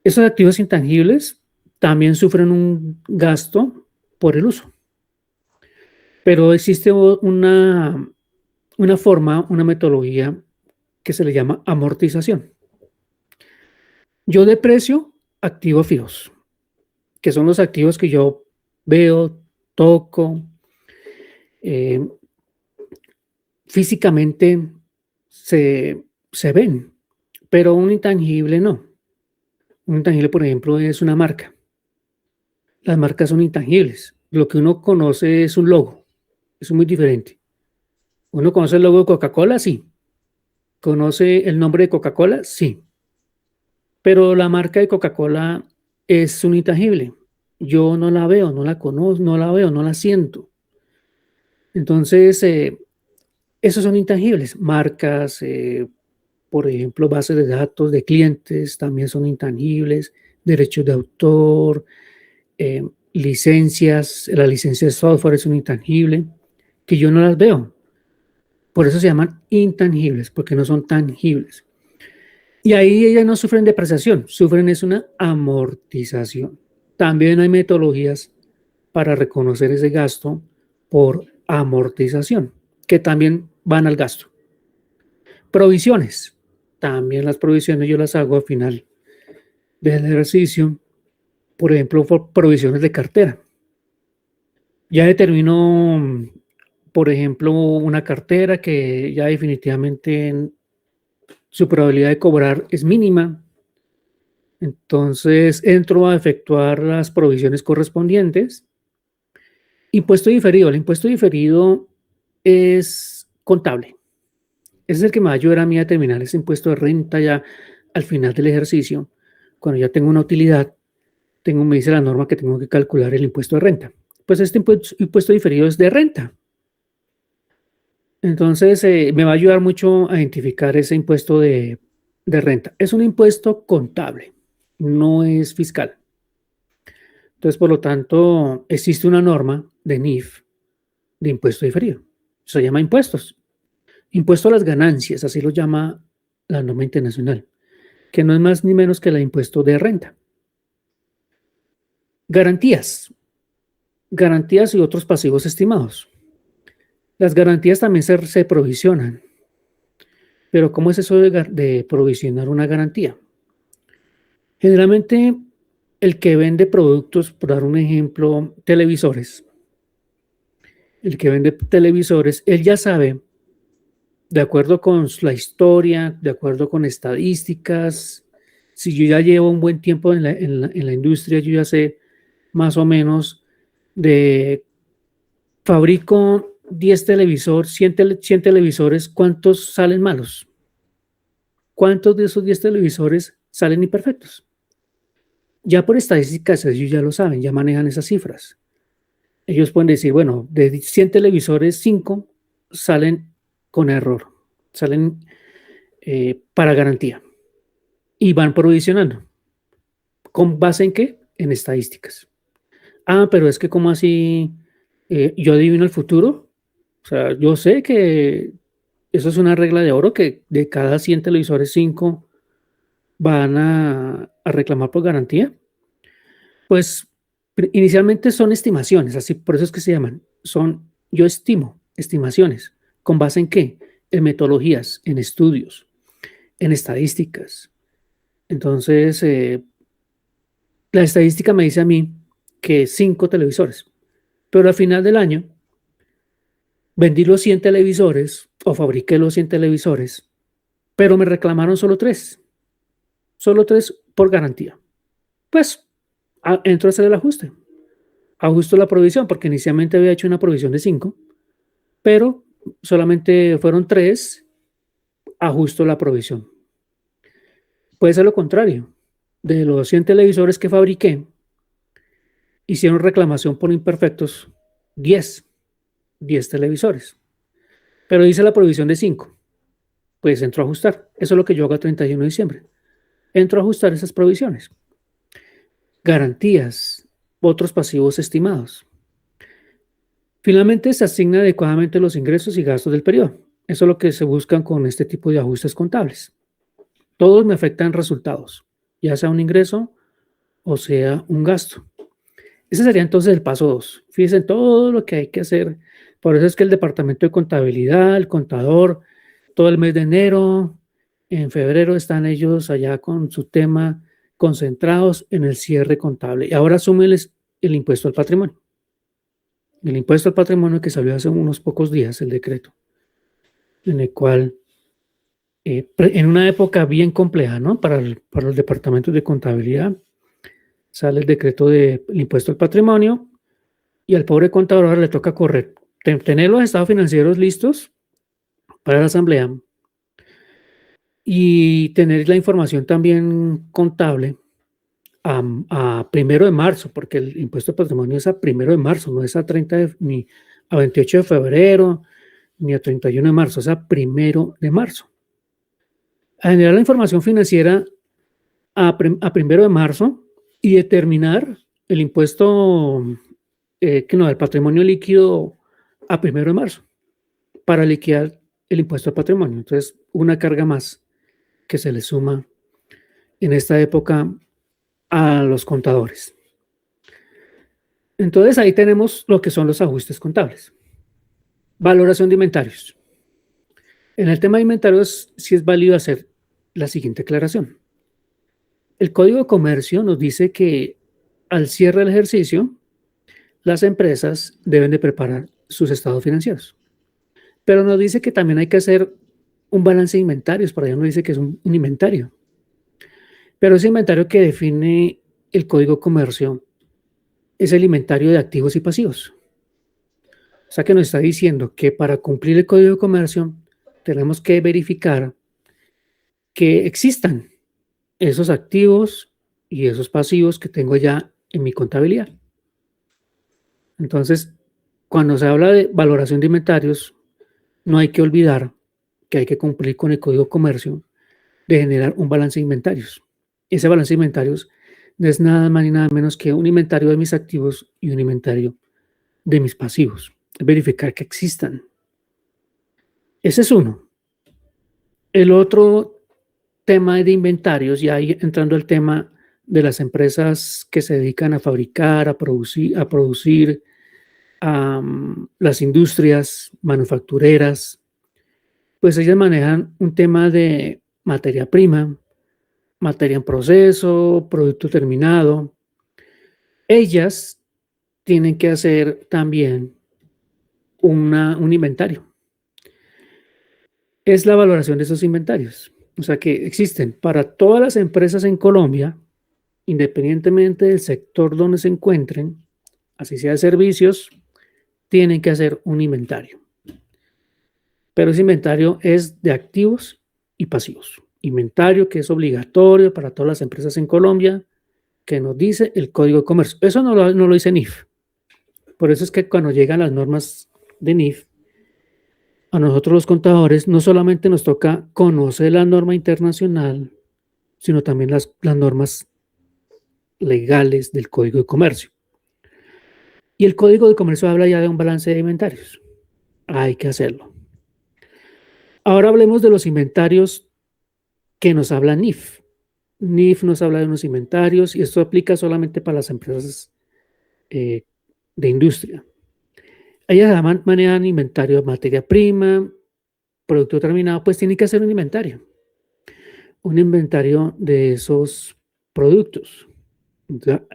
S1: Esos activos intangibles también sufren un gasto por el uso, pero existe una forma, una metodología que se le llama amortización. Yo deprecio activos fijos, que son los activos que yo veo, toco, eh, físicamente se ven, pero un intangible no. Un intangible, por ejemplo, es una marca. Las marcas son intangibles. Lo que uno conoce es un logo. Eso es muy diferente. ¿Uno conoce el logo de Coca-Cola? Sí. ¿Conoce el nombre de Coca-Cola? Sí. Pero la marca de Coca-Cola es un intangible. Yo no la veo, no la conozco, no la veo, no la siento. Entonces, esos son intangibles. Marcas, por ejemplo, bases de datos de clientes también son intangibles. Derechos de autor, licencias, la licencia de software es un intangible que yo no las veo. Por eso se llaman intangibles, porque no son tangibles. Y ahí ellas no sufren depreciación, sufren es una amortización. También hay metodologías para reconocer ese gasto por amortización, que también van al gasto. Provisiones. También las provisiones yo las hago al final del ejercicio, por ejemplo, por provisiones de cartera. Ya determino por ejemplo, una cartera que ya definitivamente su probabilidad de cobrar es mínima. Entonces entro a efectuar las provisiones correspondientes. Impuesto diferido. El impuesto diferido es contable. Ese es el que me va a ayudar a mí a determinar ese impuesto de renta ya al final del ejercicio. Cuando ya tengo una utilidad, me dice la norma que tengo que calcular el impuesto de renta. Pues este impuesto diferido es de renta. Entonces, me va a ayudar mucho a identificar ese impuesto de renta. Es un impuesto contable, no es fiscal. Entonces, por lo tanto, existe una norma de NIF de impuesto diferido. Se llama impuestos. Impuesto a las ganancias, así lo llama la norma internacional, que no es más ni menos que el impuesto de renta. Garantías. Garantías y otros pasivos estimados. Las garantías también se provisionan. Pero ¿cómo es eso de provisionar una garantía? Generalmente, el que vende productos, por dar un ejemplo, televisores, el que vende televisores, él ya sabe, de acuerdo con la historia, de acuerdo con estadísticas, si yo ya llevo un buen tiempo en la industria, yo ya sé más o menos de fabrico 10 televisores, 100 televisores, ¿cuántos salen malos? ¿Cuántos de esos 10 televisores salen imperfectos? Ya por estadísticas ellos ya lo saben, ya manejan esas cifras. Ellos pueden decir, bueno, de 100 televisores, 5 salen con error, salen para garantía y van provisionando. ¿Con base en qué? En estadísticas. Ah, pero es que ¿cómo así? Yo adivino el futuro. O sea, yo sé que eso es una regla de oro, que de cada 100 televisores, 5 van a reclamar por garantía. Pues inicialmente son estimaciones, así por eso es que se llaman. Yo estimo, estimaciones. ¿Con base en qué? En metodologías, en estudios, en estadísticas. Entonces, la estadística me dice a mí que 5 televisores, pero al final del año vendí los 100 televisores o fabriqué los 100 televisores, pero me reclamaron solo 3 por garantía. Pues entro a hacer el ajuste. Ajusto la provisión, porque inicialmente había hecho una provisión de 5, pero solamente fueron 3, ajusto la provisión. Puede ser lo contrario. De los 100 televisores que fabriqué, hicieron reclamación por imperfectos 10 televisores, pero hice la provisión de 5, pues entro a ajustar. Eso es lo que yo hago a 31 de diciembre. Entro a ajustar esas provisiones. Garantías, otros pasivos estimados. Finalmente, se asignan adecuadamente los ingresos y gastos del periodo. Eso es lo que se buscan con este tipo de ajustes contables. Todos me afectan resultados, ya sea un ingreso o sea un gasto. Ese sería entonces el paso 2. Fíjense en todo lo que hay que hacer. Por eso es que el departamento de contabilidad, el contador, todo el mes de enero, en febrero están ellos allá con su tema concentrados en el cierre contable. Y ahora súmeles el impuesto al patrimonio. El impuesto al patrimonio que salió hace unos pocos días, el decreto, en el cual, en una época bien compleja, ¿no? Para los departamentos de contabilidad, sale el decreto del impuesto al patrimonio y al pobre contador ahora le toca correr, tener los estados financieros listos para la asamblea y tener la información también contable a 1 de marzo, porque el impuesto al patrimonio es a 1 de marzo, no es a 30 ni a 28 de febrero, ni a 31 de marzo, es a 1 de marzo. A generar la información financiera a 1 de marzo y determinar el impuesto del patrimonio líquido a 1 de marzo para liquidar el impuesto al patrimonio. Entonces, una carga más que se le suma en esta época a los contadores. Entonces, ahí tenemos lo que son los ajustes contables. Valoración de inventarios. En el tema de inventarios, sí es válido hacer la siguiente aclaración. El Código de Comercio nos dice que al cierre del ejercicio, las empresas deben de preparar sus estados financieros. pero nos dice que también hay que hacer un balance de inventarios, por allá nos dice que es un inventario, pero ese inventario que define el Código de Comercio es el inventario de activos y pasivos. O sea que nos está diciendo que para cumplir el Código de Comercio tenemos que verificar que existan esos activos y esos pasivos que tengo ya en mi contabilidad. Entonces, cuando se habla de valoración de inventarios, no hay que olvidar que hay que cumplir con el Código de Comercio de generar un balance de inventarios. Ese balance de inventarios no es nada más ni nada menos que un inventario de mis activos y un inventario de mis pasivos. Es verificar que existan. Ese es uno. El otro tema de inventarios, ya ahí entrando al tema de las empresas que se dedican a fabricar, a producir las industrias manufactureras, pues ellas manejan un tema de materia prima, materia en proceso, producto terminado. Ellas tienen que hacer también un inventario. Es la valoración de esos inventarios. O sea que existen para todas las empresas en Colombia, independientemente del sector donde se encuentren, así sea de servicios, tienen que hacer un inventario. Pero ese inventario es de activos y pasivos. Inventario que es obligatorio para todas las empresas en Colombia, que nos dice el Código de Comercio. Eso no lo dice NIF. Por eso es que cuando llegan las normas de NIF, a nosotros los contadores no solamente nos toca conocer la norma internacional, sino también las normas legales del Código de Comercio. Y el Código de Comercio habla ya de un balance de inventarios. Hay que hacerlo. Ahora hablemos de los inventarios que nos habla NIF. NIF nos habla de unos inventarios y esto aplica solamente para las empresas de industria. Ellas manejan inventario de materia prima, producto terminado, pues tienen que hacer un inventario de esos productos.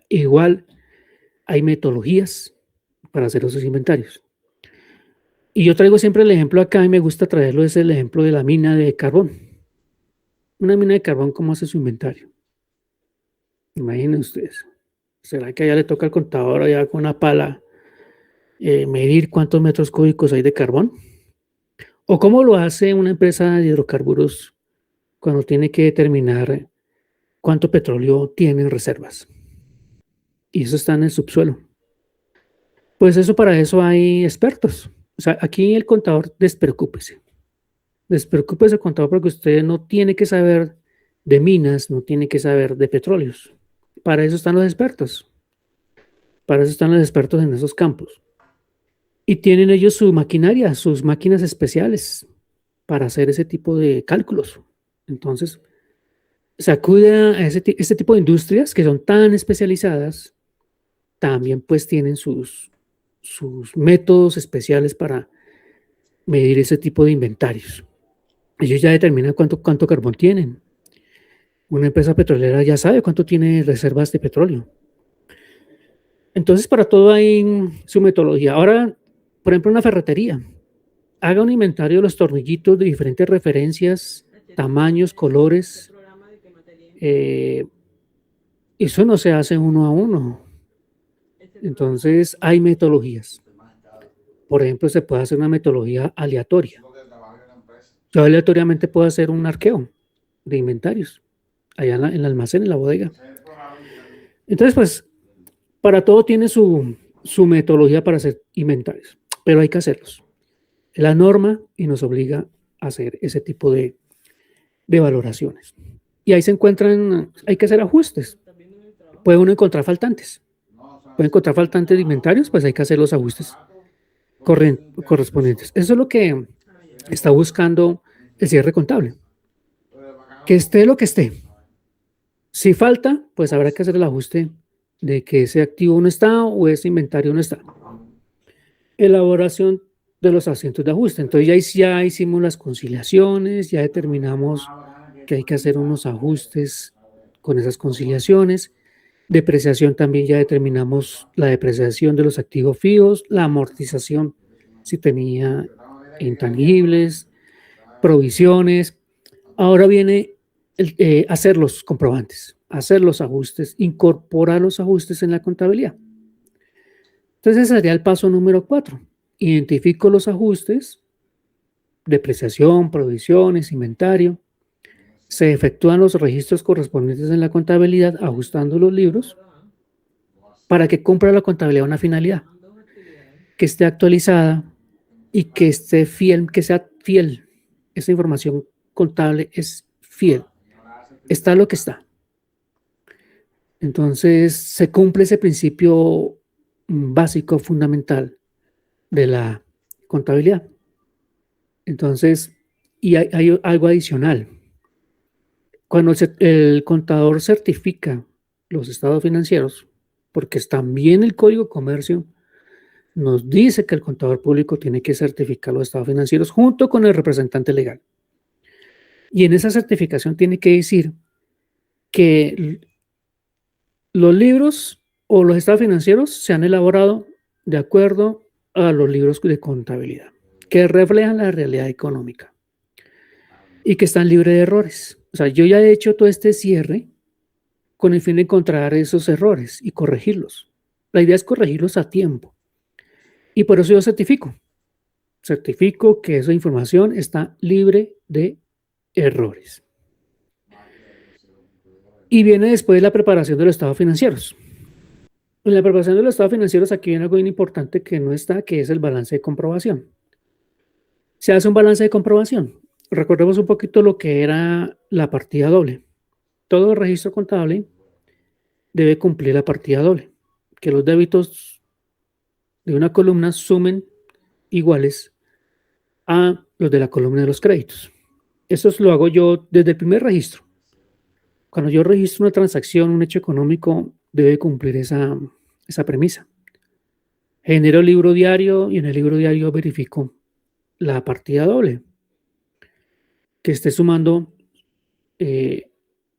S1: Igual hay metodologías para hacer esos inventarios. Y yo traigo siempre el ejemplo acá y me gusta traerlo, es el ejemplo de la mina de carbón. Una mina de carbón, ¿cómo hace su inventario? Imaginen ustedes. ¿Será que allá le toca al contador allá con una pala medir cuántos metros cúbicos hay de carbón? ¿O cómo lo hace una empresa de hidrocarburos cuando tiene que determinar cuánto petróleo tiene en reservas? Y eso está en el subsuelo. Pues eso, para eso hay expertos. O sea, aquí el contador, despreocúpese. Despreocúpese, contador, porque usted no tiene que saber de minas, no tiene que saber de petróleos. Para eso están los expertos. Para eso están los expertos en esos campos. Y tienen ellos su maquinaria, sus máquinas especiales para hacer ese tipo de cálculos. Entonces, se acude a este tipo de industrias que son tan especializadas, también pues tienen sus métodos especiales para medir ese tipo de inventarios. Ellos ya determinan cuánto carbón tienen. Una empresa petrolera ya sabe cuánto tiene reservas de petróleo. Entonces, para todo hay su metodología. Ahora, por ejemplo, una ferretería. Haga un inventario de los tornillitos de diferentes referencias, tamaños, colores. Eso no se hace uno a uno. Entonces, hay metodologías. Por ejemplo, se puede hacer una metodología aleatoria. Yo aleatoriamente puedo hacer un arqueo de inventarios allá en el almacén, en la bodega. Entonces, pues, para todo tiene su metodología para hacer inventarios, pero hay que hacerlos. Es la norma y nos obliga a hacer ese tipo de valoraciones. Y ahí se encuentran, hay que hacer ajustes. Puede uno encontrar faltantes. Puede encontrar faltantes de inventarios, pues hay que hacer los ajustes correspondientes. Eso es lo que está buscando el cierre contable. Que esté lo que esté. Si falta, pues habrá que hacer el ajuste de que ese activo no está o ese inventario no está. Elaboración de los asientos de ajuste. Entonces ya hicimos las conciliaciones, ya determinamos que hay que hacer unos ajustes con esas conciliaciones. Depreciación, también ya determinamos la depreciación de los activos fijos, la amortización, si tenía intangibles, provisiones. Ahora viene hacer los comprobantes, hacer los ajustes, incorporar los ajustes en la contabilidad. Entonces ese sería el paso número 4. Identifico los ajustes, depreciación, provisiones, inventario. Se efectúan los registros correspondientes en la contabilidad, ajustando los libros para que cumpla la contabilidad una finalidad, que esté actualizada y que esté fiel, que sea fiel. Esa información contable es fiel. Está lo que está. Entonces se cumple ese principio básico, fundamental de la contabilidad. Entonces, y hay algo adicional. Cuando el contador certifica los estados financieros, porque también el Código de Comercio nos dice que el contador público tiene que certificar los estados financieros junto con el representante legal. Y en esa certificación tiene que decir que los libros o los estados financieros se han elaborado de acuerdo a los libros de contabilidad, que reflejan la realidad económica y que están libres de errores. O sea, yo ya he hecho todo este cierre con el fin de encontrar esos errores y corregirlos. La idea es corregirlos a tiempo. Y por eso yo certifico. Certifico que esa información está libre de errores. Y viene después la preparación de los estados financieros. En la preparación de los estados financieros aquí viene algo bien importante que no está, que es el balance de comprobación. Se hace un balance de comprobación. Recordemos un poquito lo que era la partida doble. Todo registro contable debe cumplir la partida doble, que los débitos de una columna sumen iguales a los de la columna de los créditos. Eso lo hago yo desde el primer registro. Cuando yo registro una transacción, un hecho económico, debe cumplir esa premisa. Genero el libro diario y en el libro diario verifico la partida doble, que esté sumando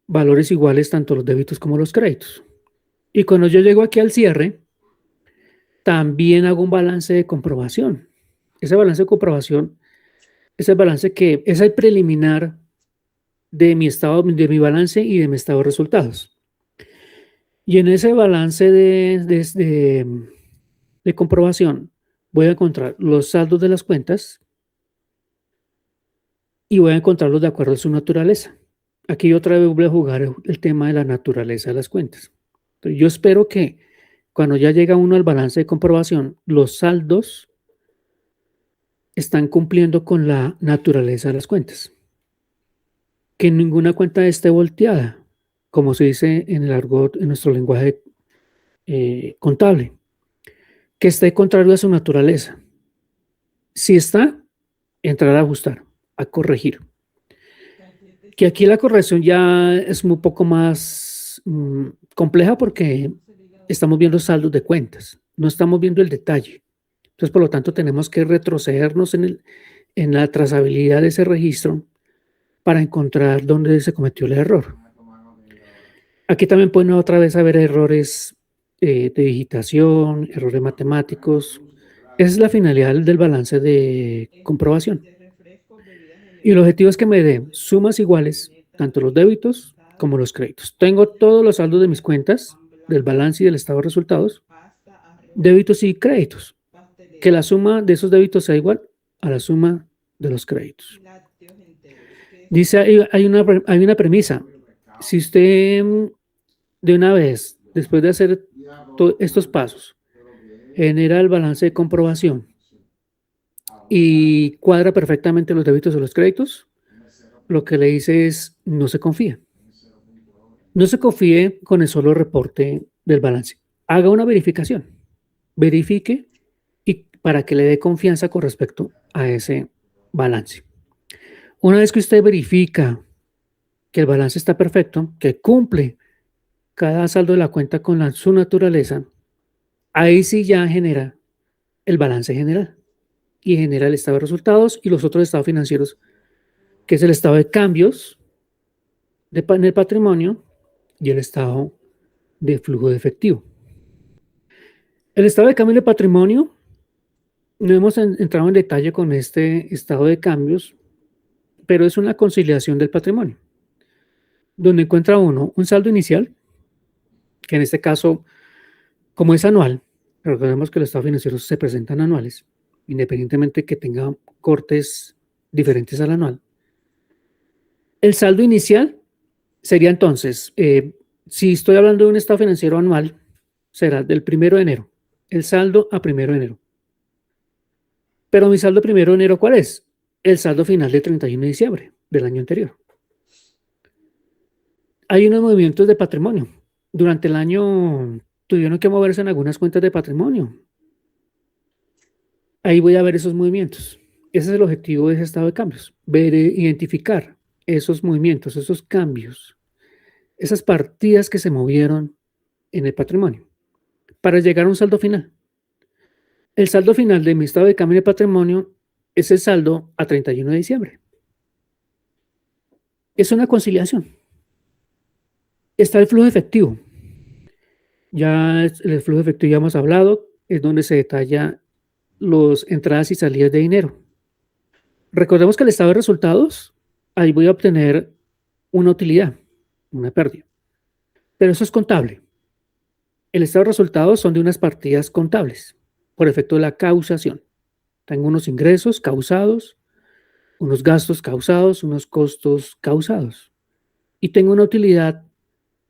S1: valores iguales tanto los débitos como los créditos. Y cuando yo llego aquí al cierre, también hago un balance de comprobación. Ese balance de comprobación es el balance que es el preliminar de mi estado, de mi balance y de mi estado de resultados. Y en ese balance de comprobación voy a encontrar los saldos de las cuentas y voy a encontrarlos de acuerdo a su naturaleza. Aquí otra vez voy a jugar el tema de la naturaleza de las cuentas. Entonces, yo espero que cuando ya llega uno al balance de comprobación, los saldos están cumpliendo con la naturaleza de las cuentas. Que ninguna cuenta esté volteada, como se dice en el argot, en nuestro lenguaje contable, que esté contrario a su naturaleza. Si está, entrar a ajustar, a corregir. Que aquí la corrección ya es un poco más compleja porque estamos viendo saldos de cuentas, no estamos viendo el detalle. Entonces, por lo tanto, tenemos que retrocedernos en la trazabilidad de ese registro para encontrar dónde se cometió el error. Aquí también pueden otra vez haber errores de digitación, errores matemáticos. Esa es la finalidad del balance de comprobación. Y el objetivo es que me dé sumas iguales, tanto los débitos como los créditos. Tengo todos los saldos de mis cuentas, del balance y del estado de resultados, débitos y créditos. Que la suma de esos débitos sea igual a la suma de los créditos. Dice, hay una premisa. Si usted de una vez, después de hacer estos pasos, genera el balance de comprobación y cuadra perfectamente los débitos y los créditos, lo que le dice es no se confíe. No se confíe con el solo reporte del balance. Haga una verificación. Verifique y para que le dé confianza con respecto a ese balance. Una vez que usted verifica que el balance está perfecto, que cumple cada saldo de la cuenta con su naturaleza, ahí sí ya genera el balance general y genera el estado de resultados y los otros estados financieros, que es el estado de cambios en el patrimonio y el estado de flujo de efectivo. El estado de cambio de patrimonio No hemos entrado en detalle con este estado de cambios, pero es una conciliación del patrimonio, donde encuentra uno un saldo inicial, que en este caso, como es anual, recordemos que los estados financieros se presentan anuales, independientemente que tenga cortes diferentes al anual. El saldo inicial sería entonces, si estoy hablando de un estado financiero anual, será del 1 de enero, el saldo a 1 de enero. Pero mi saldo 1 de enero, ¿cuál es? El saldo final de 31 de diciembre del año anterior. Hay unos movimientos de patrimonio. Durante el año tuvieron que moverse en algunas cuentas de patrimonio. Ahí voy a ver esos movimientos. Ese es el objetivo de ese estado de cambios. Ver, identificar esos movimientos, esos cambios, esas partidas que se movieron en el patrimonio para llegar a un saldo final. El saldo final de mi estado de cambio de patrimonio es el saldo a 31 de diciembre. Es una conciliación. Está el flujo efectivo. Ya el flujo efectivo ya hemos hablado, es donde se detalla las entradas y salidas de dinero. Recordemos que el estado de resultados, ahí voy a obtener una utilidad, una pérdida. Pero eso es contable. El estado de resultados son de unas partidas contables, por efecto de la causación. Tengo unos ingresos causados, unos gastos causados, unos costos causados. Y tengo una utilidad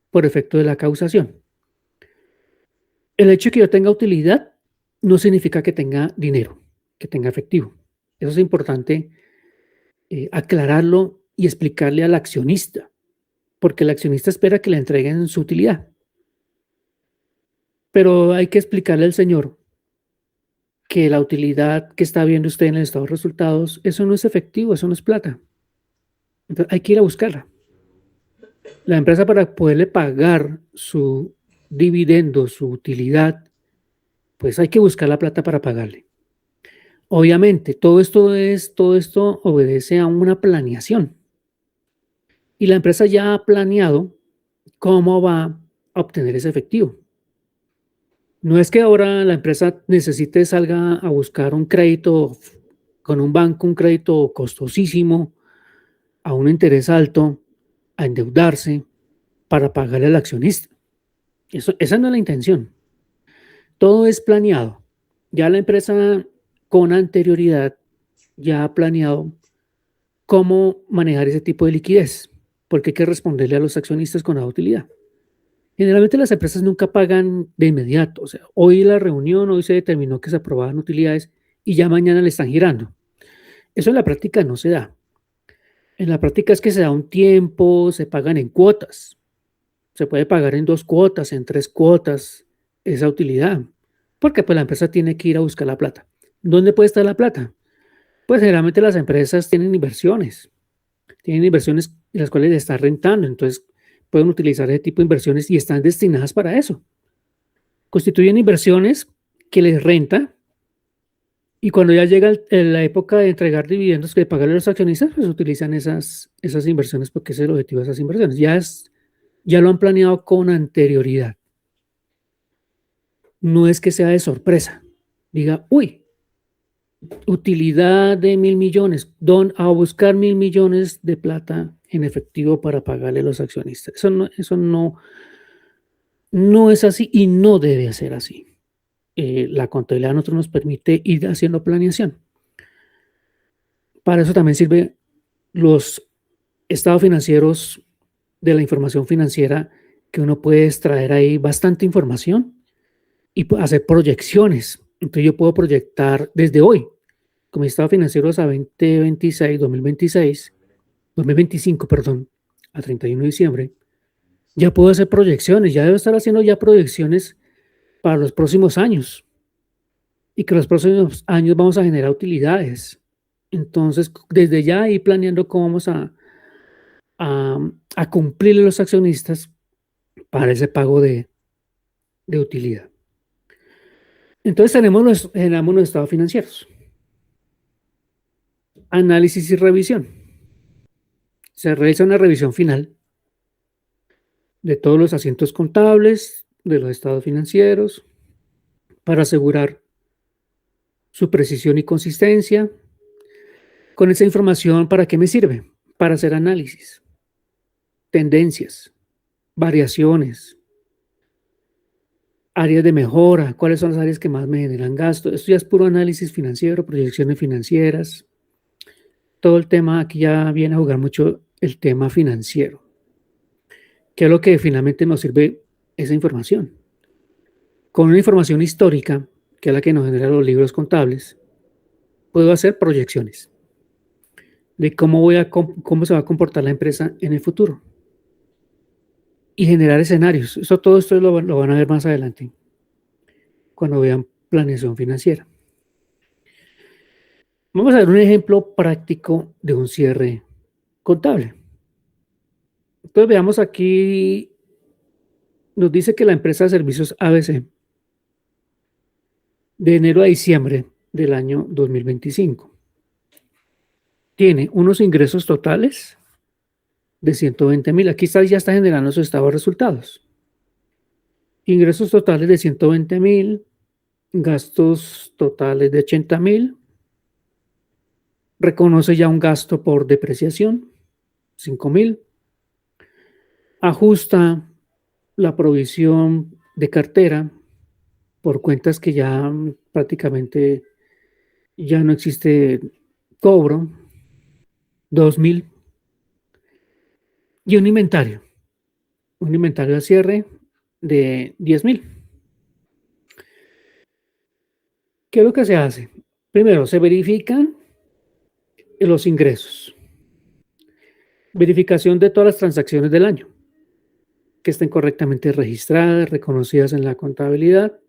S1: por efecto de la causación. El hecho de que yo tenga utilidad no significa que tenga dinero, que tenga efectivo. Eso es importante aclararlo y explicarle al accionista, porque el accionista espera que le entreguen su utilidad. Pero hay que explicarle al señor que la utilidad que está viendo usted en el estado de resultados, eso no es efectivo, eso no es plata. Entonces hay que ir a buscarla. La empresa, para poderle pagar su dividendo, su utilidad, pues hay que buscar la plata para pagarle. Obviamente, todo esto obedece a una planeación. Y la empresa ya ha planeado cómo va a obtener ese efectivo. No es que ahora la empresa necesite salga a buscar un crédito con un banco, un crédito costosísimo, a un interés alto, a endeudarse para pagarle al accionista. Esa no es la intención. Todo es planeado. Ya la empresa con anterioridad ya ha planeado cómo manejar ese tipo de liquidez, porque hay que responderle a los accionistas con la utilidad. Generalmente las empresas nunca pagan de inmediato, o sea, hoy la reunión, hoy se determinó que se aprobaban utilidades y ya mañana le están girando. Eso en la práctica no se da. En la práctica es que se da un tiempo, se pagan en cuotas. Se puede pagar en 2 cuotas, en 3 cuotas, esa utilidad, porque pues la empresa tiene que ir a buscar la plata. ¿Dónde puede estar la plata? Pues generalmente las empresas tienen inversiones en las cuales les está rentando, entonces pueden utilizar ese tipo de inversiones y están destinadas para eso. Constituyen inversiones que les renta y cuando ya llega la época de entregar dividendos, que de pagarle a los accionistas, pues utilizan esas inversiones porque ese es el objetivo de esas inversiones. Ya lo han planeado con anterioridad. No es que sea de sorpresa. Diga, uy, utilidad de 1.000 millones, a buscar 1.000 millones de plata en efectivo para pagarle a los accionistas. No es así y no debe ser así. La contabilidad a nosotros nos permite ir haciendo planeación. Para eso también sirve los estados financieros de la información financiera, que uno puede extraer ahí bastante información y hacer proyecciones. Entonces yo puedo proyectar desde hoy, con mis estados financieros a 2025, perdón, a 31 de diciembre, ya puedo hacer proyecciones, ya debo estar haciendo ya proyecciones para los próximos años y que los próximos años vamos a generar utilidades. Entonces, desde ya ir planeando cómo vamos a cumplirle a los accionistas para ese pago de utilidad. Entonces generamos los estados financieros. Análisis y revisión. Se realiza una revisión final de todos los asientos contables, de los estados financieros, para asegurar su precisión y consistencia. Con esa información, ¿para qué me sirve? Para hacer análisis, tendencias, variaciones, áreas de mejora, cuáles son las áreas que más me generan gasto. Esto ya es puro análisis financiero, proyecciones financieras. Todo el tema aquí ya viene a jugar mucho el tema financiero, que es lo que finalmente nos sirve esa información. Con una información histórica, que es la que nos genera los libros contables, puedo hacer proyecciones de cómo se va a comportar la empresa en el futuro y generar escenarios. Todo esto lo van a ver más adelante cuando vean planeación financiera. Vamos a ver un ejemplo práctico de un cierre contable. Entonces veamos aquí, nos dice que la empresa de servicios ABC de enero a diciembre del año 2025 tiene unos ingresos totales de 120,000. Aquí ya está generando su estado de resultados. Ingresos totales de 120,000, gastos totales de 80,000. Reconoce ya un gasto por depreciación, 5,000. Ajusta la provisión de cartera por cuentas que ya prácticamente ya no existe cobro, 2,000. Y un inventario de cierre de 10,000. ¿Qué es lo que se hace? Primero, se verifican los ingresos. Verificación de todas las transacciones del año, que estén correctamente registradas, reconocidas en la contabilidad.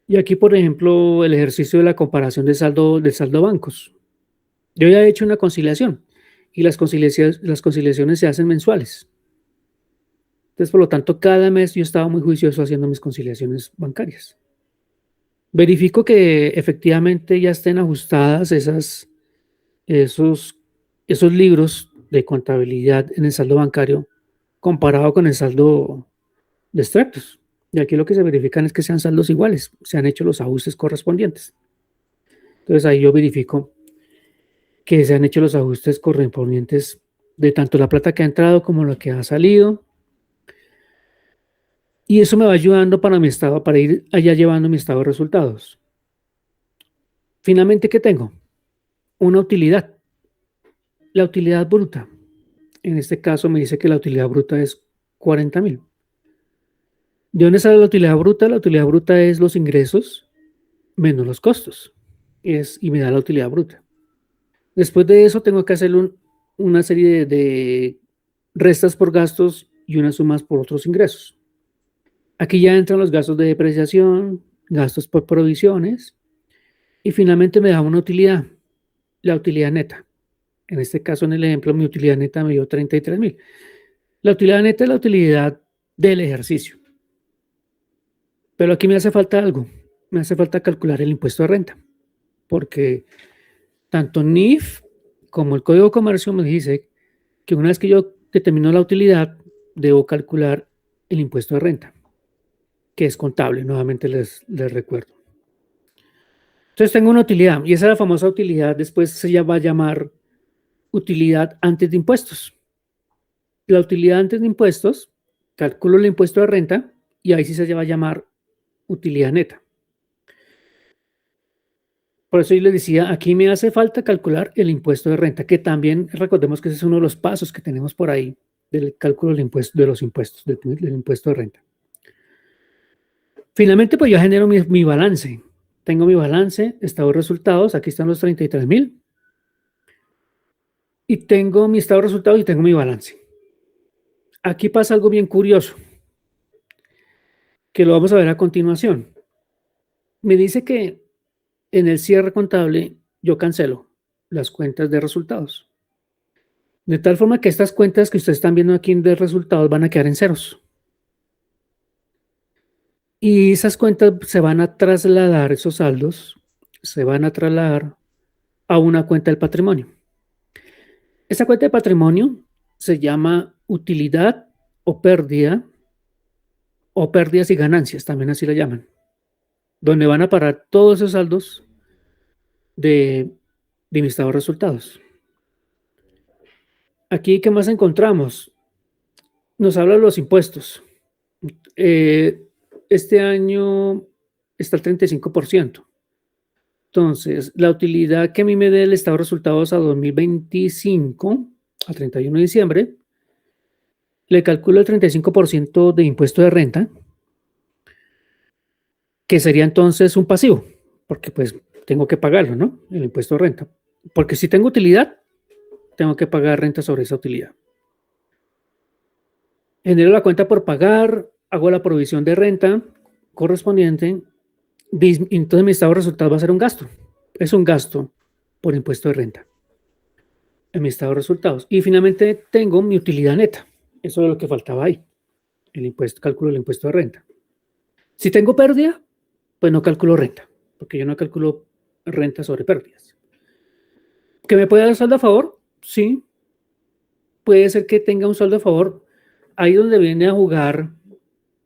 S1: Y aquí, por ejemplo, el ejercicio de la comparación del saldo bancos. Yo ya he hecho una conciliación y las conciliaciones se hacen mensuales. Entonces, por lo tanto, cada mes yo estaba muy juicioso haciendo mis conciliaciones bancarias. Verifico que efectivamente ya estén ajustadas esos libros de contabilidad en el saldo bancario comparado con el saldo de extractos. Y aquí lo que se verifican es que sean saldos iguales, se han hecho los ajustes correspondientes. Entonces ahí yo verifico que se han hecho los ajustes correspondientes de tanto la plata que ha entrado como la que ha salido. Y eso me va ayudando para ir allá llevando mi estado de resultados. Finalmente, ¿qué tengo? Una utilidad. La utilidad bruta. En este caso me dice que la utilidad bruta es 40,000. ¿De dónde sale la utilidad bruta? La utilidad bruta es los ingresos menos los costos. Y me da la utilidad bruta. Después de eso tengo que hacer una serie de restas por gastos y unas sumas por otros ingresos. Aquí ya entran los gastos de depreciación, gastos por provisiones y finalmente me da una utilidad, la utilidad neta. En este caso, en el ejemplo, mi utilidad neta me dio 33,000. La utilidad neta es la utilidad del ejercicio. Pero aquí me hace falta algo. Me hace falta calcular el impuesto de renta. Porque tanto NIF como el Código de Comercio me dice que una vez que yo determino la utilidad, debo calcular el impuesto de renta, que es contable, nuevamente les recuerdo. Entonces tengo una utilidad, y esa famosa utilidad después se va a llamar utilidad antes de impuestos. La utilidad antes de impuestos, calculo el impuesto de renta, y ahí sí se va a llamar utilidad neta. Por eso yo les decía, aquí me hace falta calcular el impuesto de renta, que también recordemos que ese es uno de los pasos que tenemos por ahí del cálculo del impuesto, del impuesto de renta. Finalmente, pues yo genero mi balance. Tengo mi balance, estado de resultados, aquí están los 33,000. Y tengo mi estado de resultados y tengo mi balance. Aquí pasa algo bien curioso, que lo vamos a ver a continuación. Me dice que en el cierre contable yo cancelo las cuentas de resultados. De tal forma que estas cuentas que ustedes están viendo aquí de resultados van a quedar en ceros. Y esas cuentas se van a trasladar, esos saldos, se van a trasladar a una cuenta del patrimonio. Esta cuenta de patrimonio se llama utilidad o pérdida, o pérdidas y ganancias, también así la llaman, donde van a parar todos esos saldos de, de mi estado de resultados. Aquí, ¿qué más encontramos? Nos habla de los impuestos. Eh, este año está el 35%. Entonces, la utilidad que a mí me dé el estado de resultados a 2025, al 31 de diciembre, le calculo el 35% de impuesto de renta, que sería entonces un pasivo, porque pues tengo que pagarlo, ¿no? El impuesto de renta. Porque si tengo utilidad, tengo que pagar renta sobre esa utilidad. Genero la cuenta por pagar, hago la provisión de renta correspondiente, entonces mi estado de resultados va a ser un gasto. Es un gasto por impuesto de renta en mi estado de resultados. Y finalmente tengo mi utilidad neta. Eso es lo que faltaba ahí. El impuesto, cálculo del impuesto de renta. Si tengo pérdida, pues no calculo renta, porque yo no calculo renta sobre pérdidas. ¿Que me puede dar saldo a favor? Sí. Puede ser que tenga un saldo a favor. Ahí donde viene a jugar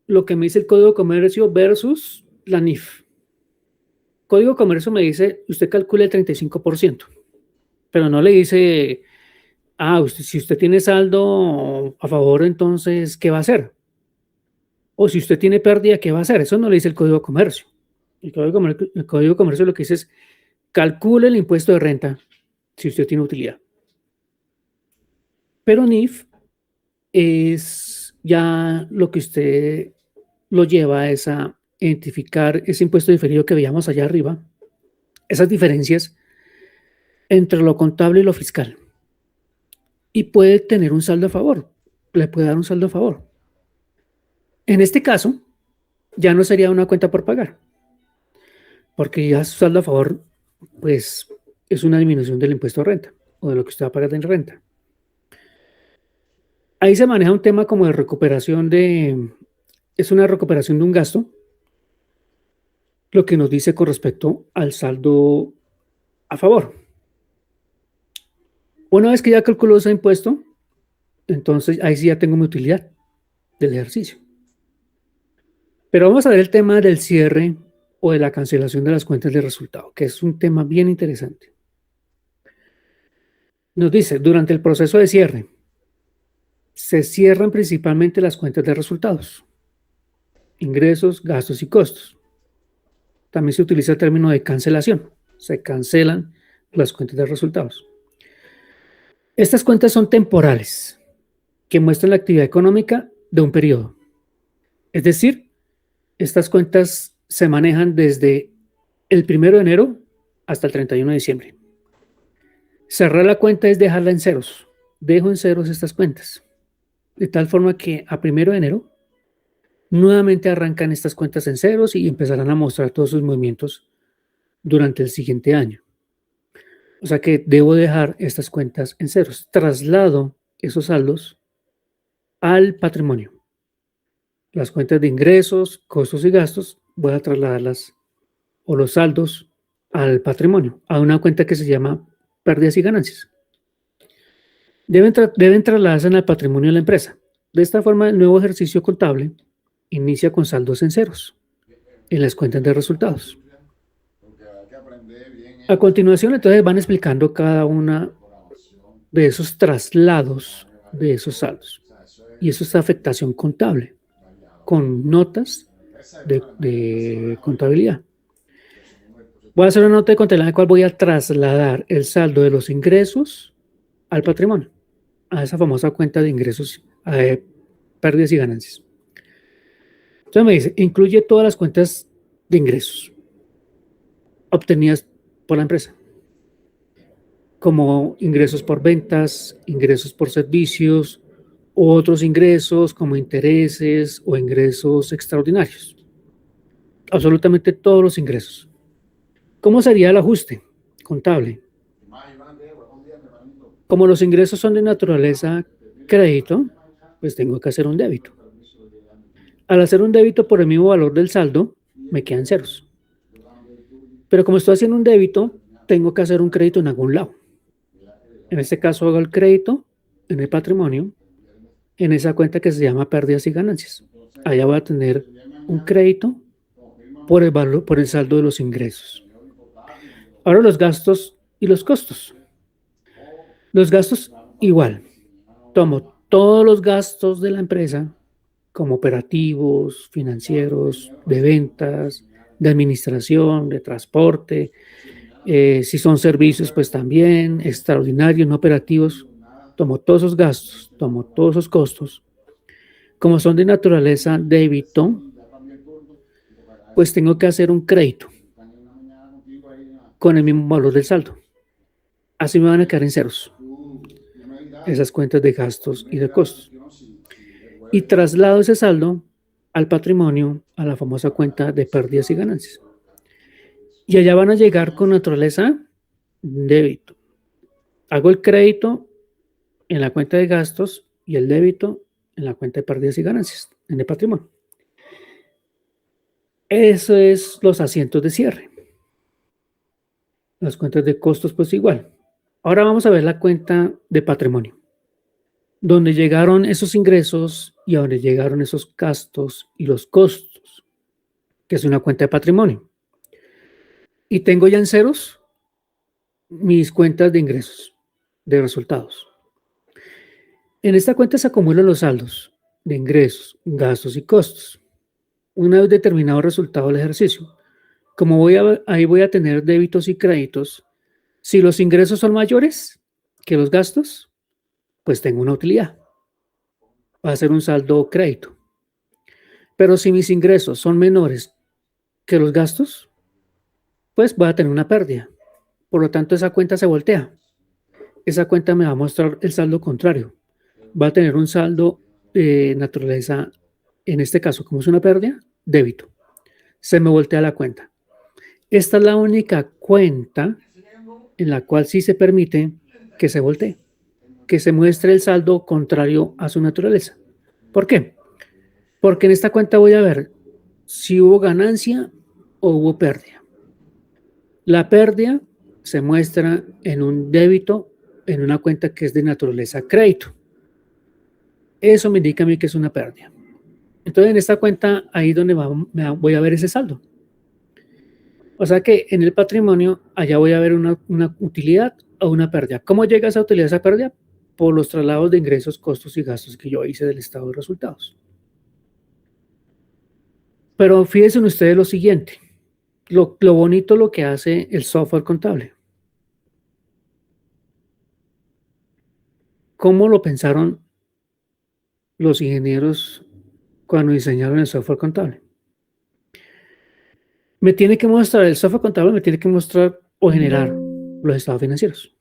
S1: lo que me dice el Código de Comercio versus la NIF. Código de Comercio me dice, usted calcula el 35%, pero no le dice, si usted tiene saldo a favor, entonces, ¿qué va a hacer? O si usted tiene pérdida, ¿qué va a hacer? Eso no le dice el Código de Comercio. El Código de Comercio lo que dice es, calcule el impuesto de renta si usted tiene utilidad. Pero NIF es ya lo que usted lo lleva es a identificar ese impuesto diferido que veíamos allá arriba, esas diferencias entre lo contable y lo fiscal. Y puede tener un saldo a favor, le puede dar un saldo a favor. En este caso, ya no sería una cuenta por pagar, porque ya su saldo a favor, pues, es una disminución del impuesto de renta o de lo que usted va a pagar en renta. Ahí se maneja un tema como de recuperación es una recuperación de un gasto, lo que nos dice con respecto al saldo a favor. Una vez que ya calculó ese impuesto, entonces ahí sí ya tengo mi utilidad del ejercicio. Pero vamos a ver el tema del cierre o de la cancelación de las cuentas de resultado, que es un tema bien interesante. Nos dice, durante el proceso de cierre, se cierran principalmente las cuentas de resultados, ingresos, gastos y costos. También se utiliza el término de cancelación. Se cancelan las cuentas de resultados. Estas cuentas son temporales, que muestran la actividad económica de un periodo. Es decir, estas cuentas se manejan desde el 1 de enero hasta el 31 de diciembre. Cerrar la cuenta es dejarla en ceros. Dejo en ceros estas cuentas. De tal forma que a 1 de enero nuevamente arrancan estas cuentas en ceros y empezarán a mostrar todos sus movimientos durante el siguiente año. O sea que debo dejar estas cuentas en ceros. Traslado esos saldos al patrimonio. Las cuentas de ingresos, costos y gastos, voy a trasladarlas o los saldos al patrimonio, a una cuenta que se llama pérdidas y ganancias. Deben trasladarse al patrimonio de la empresa. De esta forma, el nuevo ejercicio contable inicia con saldos en ceros en las cuentas de resultados. A continuación, entonces, van explicando cada una de esos traslados de esos saldos. Y eso es afectación contable, con notas de contabilidad. Voy a hacer una nota de contabilidad en la cual voy a trasladar el saldo de los ingresos al patrimonio, a esa famosa cuenta de ingresos, pérdidas y ganancias. Entonces me dice, incluye todas las cuentas de ingresos obtenidas por la empresa, como ingresos por ventas, ingresos por servicios, u otros ingresos como intereses o ingresos extraordinarios. Absolutamente todos los ingresos. ¿Cómo sería el ajuste contable? Como los ingresos son de naturaleza crédito, pues tengo que hacer un débito. Al hacer un débito por el mismo valor del saldo, me quedan ceros. Pero como estoy haciendo un débito, tengo que hacer un crédito en algún lado. En este caso hago el crédito en el patrimonio, en esa cuenta que se llama pérdidas y ganancias. Allá voy a tener un crédito por el valor, por el saldo de los ingresos. Ahora los gastos y los costos. Los gastos igual. Tomo todos los gastos de la empresa como operativos, financieros, de ventas, de administración, de transporte. Si son servicios, pues también, extraordinarios, no operativos. Tomo todos esos gastos, tomo todos esos costos. Como son de naturaleza débito, pues tengo que hacer un crédito con el mismo valor del saldo. Así me van a quedar en ceros esas cuentas de gastos y de costos. Y traslado ese saldo al patrimonio, a la famosa cuenta de pérdidas y ganancias. Y allá van a llegar con naturaleza débito. Hago el crédito en la cuenta de gastos y el débito en la cuenta de pérdidas y ganancias, en el patrimonio. Eso es los asientos de cierre. Las cuentas de costos, pues igual. Ahora vamos a ver la cuenta de patrimonio, donde llegaron esos ingresos y a donde llegaron esos gastos y los costos, que es una cuenta de patrimonio. Y tengo ya en ceros mis cuentas de ingresos, de resultados. En esta cuenta se acumulan los saldos de ingresos, gastos y costos. Una vez determinado el resultado del ejercicio, como ahí voy a tener débitos y créditos, si los ingresos son mayores que los gastos, pues tengo una utilidad. Va a ser un saldo crédito. Pero si mis ingresos son menores que los gastos, pues voy a tener una pérdida. Por lo tanto, esa cuenta se voltea. Esa cuenta me va a mostrar el saldo contrario. Va a tener un saldo de naturaleza, en este caso, como es una pérdida, débito. Se me voltea la cuenta. Esta es la única cuenta en la cual sí se permite que se voltee, que se muestre el saldo contrario a su naturaleza. ¿Por qué? Porque en esta cuenta voy a ver si hubo ganancia o hubo pérdida. La pérdida se muestra en un débito, en una cuenta que es de naturaleza crédito. Eso me indica a mí que es una pérdida. Entonces, en esta cuenta, ahí donde voy a ver ese saldo. O sea que en el patrimonio, allá voy a ver una utilidad o una pérdida. ¿Cómo llega esa utilidad, esa pérdida? Por los traslados de ingresos, costos y gastos que yo hice del estado de resultados. Pero fíjense ustedes lo siguiente, lo bonito lo que hace el software contable. ¿Cómo lo pensaron los ingenieros cuando diseñaron el software contable? Me tiene que mostrar, el software contable me tiene que mostrar o generar los estados financieros.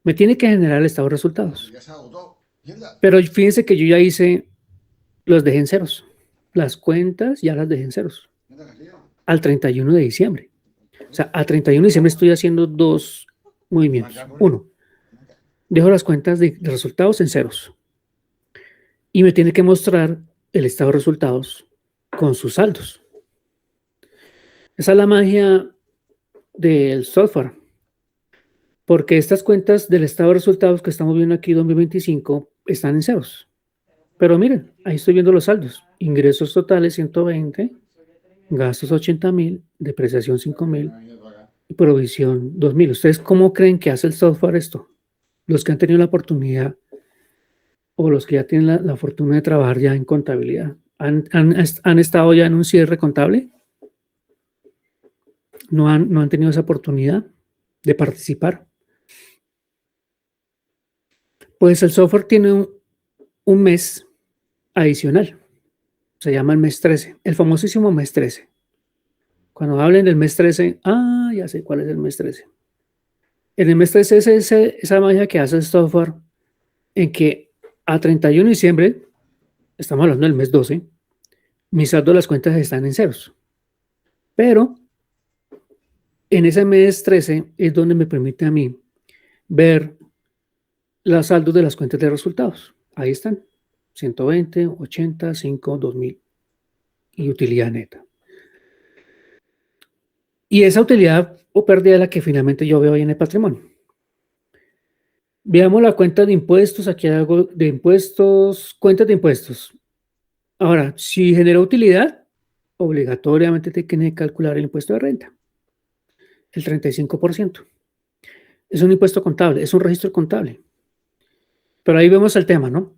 S1: Me tiene que generar el estado de resultados. Pero fíjense que yo ya hice, los dejé en ceros. Las cuentas ya las dejé en ceros. Al 31 de diciembre. O sea, al 31 de diciembre estoy haciendo dos movimientos. Uno, dejo las cuentas de resultados en ceros. Y me tiene que mostrar el estado de resultados con sus saldos. Esa es la magia del software. Porque estas cuentas del estado de resultados que estamos viendo aquí 2025 están en ceros. Pero miren, ahí estoy viendo los saldos. Ingresos totales 120, gastos 80,000, depreciación 5,000 y provisión 2,000. ¿Ustedes cómo creen que hace el software esto? Los que han tenido la oportunidad o los que ya tienen la fortuna de trabajar ya en contabilidad, ¿han estado ya en un cierre contable? ¿No han tenido esa oportunidad de participar? Pues el software tiene un mes adicional. Se llama el mes 13, el famosísimo mes 13. Cuando hablen del mes 13, ya sé cuál es el mes 13. En el mes 13 es esa magia que hace el software en que a 31 de diciembre, estamos hablando del mes 12, mis saldos de las cuentas están en ceros. Pero en ese mes 13 es donde me permite a mí ver los saldos de las cuentas de resultados. Ahí están, 120, 80, 5, 2,000 y utilidad neta. Y esa utilidad o pérdida es la que finalmente yo veo ahí en el patrimonio. Veamos la cuenta de impuestos. Aquí hay algo de impuestos, cuentas de impuestos. Ahora, si genera utilidad, obligatoriamente tiene que calcular el impuesto de renta. el 35%. Es un impuesto contable, es un registro contable. Pero ahí vemos el tema, ¿no?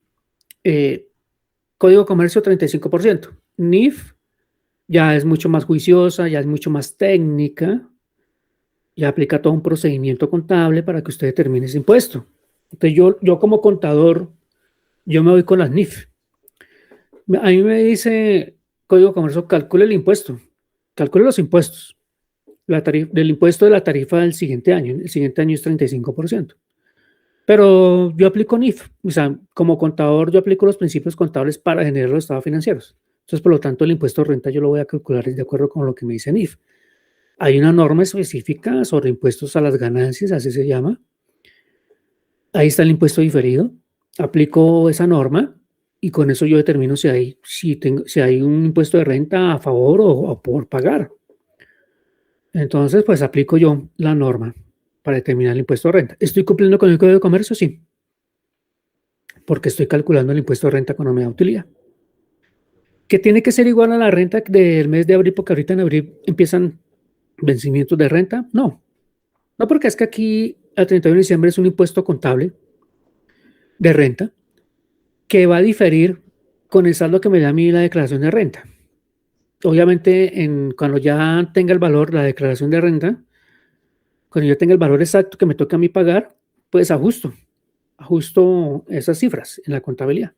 S1: Código de Comercio 35%. NIF ya es mucho más juiciosa, ya es mucho más técnica, ya aplica todo un procedimiento contable para que usted determine ese impuesto. Entonces yo como contador, yo me voy con las NIF. A mí me dice Código de Comercio, calcule el impuesto, calcule los impuestos, del impuesto de la tarifa del siguiente año. El siguiente año es 35%. Pero yo aplico NIF, o sea, como contador yo aplico los principios contables para generar los estados financieros. Entonces, por lo tanto, el impuesto de renta yo lo voy a calcular de acuerdo con lo que me dice NIF. Hay una norma específica sobre impuestos a las ganancias, así se llama. Ahí está el impuesto diferido. Aplico esa norma y con eso yo determino si hay un impuesto de renta a favor o por pagar. Entonces, pues aplico yo la norma para determinar el impuesto de renta. ¿Estoy cumpliendo con el Código de Comercio? Sí, porque estoy calculando el impuesto de renta cuando me da utilidad. ¿Que tiene que ser igual a la renta del mes de abril, porque ahorita en abril empiezan vencimientos de renta? No, no, porque es que aquí al 31 de diciembre es un impuesto contable de renta que va a diferir con el saldo que me da a mí la declaración de renta. Obviamente, cuando ya tenga el valor, la declaración de renta, cuando yo tenga el valor exacto que me toca a mí pagar, pues ajusto esas cifras en la contabilidad.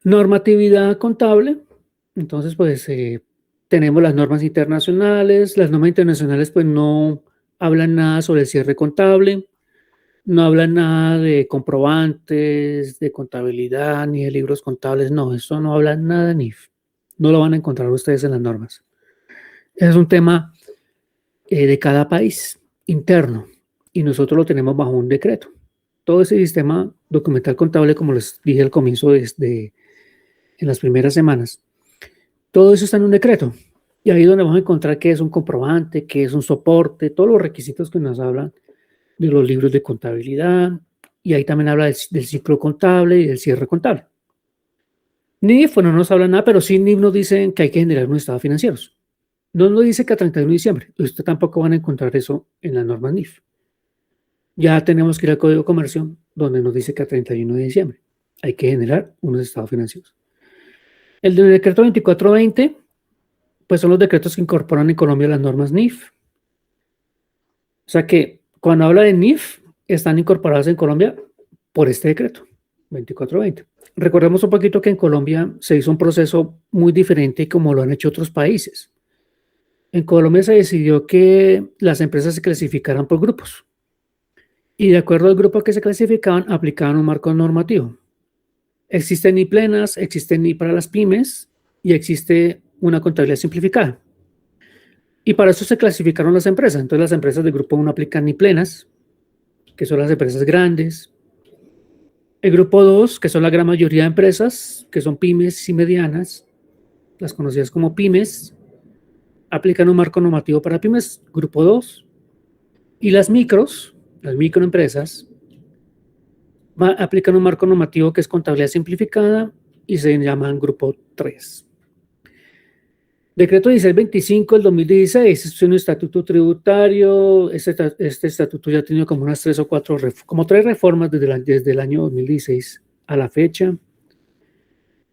S1: Normatividad contable, entonces pues tenemos las normas internacionales. Las normas internacionales pues no hablan nada sobre el cierre contable, no hablan nada de comprobantes, de contabilidad, ni de libros contables, no, eso no habla nada, ni no lo van a encontrar ustedes en las normas. Es un tema de cada país interno y nosotros lo tenemos bajo un decreto. Todo ese sistema documental contable, como les dije al comienzo en las primeras semanas, todo eso está en un decreto. Y ahí es donde vamos a encontrar qué es un comprobante, qué es un soporte, todos los requisitos que nos hablan de los libros de contabilidad. Y ahí también habla del ciclo contable y del cierre contable. NIF, bueno, no nos habla nada, pero sí NIF nos dicen que hay que generar unos estados financieros. No nos dice que a 31 de diciembre. Usted tampoco van a encontrar eso en las normas NIF. Ya tenemos que ir al Código de Comercio, donde nos dice que a 31 de diciembre hay que generar unos estados financieros. El del decreto 2420, pues son los decretos que incorporan en Colombia las normas NIF. O sea que cuando habla de NIF, están incorporadas en Colombia por este decreto 2420. Recordemos un poquito que en Colombia se hizo un proceso muy diferente como lo han hecho otros países. En Colombia se decidió que las empresas se clasificaran por grupos. Y de acuerdo al grupo que se clasificaban, aplicaban un marco normativo. Existen NI plenas, existen NI para las pymes y existe una contabilidad simplificada. Y para eso se clasificaron las empresas. Entonces las empresas del grupo 1 aplican NI plenas, que son las empresas grandes. El grupo 2, que son la gran mayoría de empresas, que son pymes y medianas, las conocidas como pymes, aplican un marco normativo para pymes, grupo 2. Y las microempresas, aplican un marco normativo que es contabilidad simplificada y se llaman grupo 3. Decreto 1625 del 2016, es un estatuto tributario. Este estatuto ya ha tenido como unas 3 o 4, como 3 reformas desde el año 2016 a la fecha.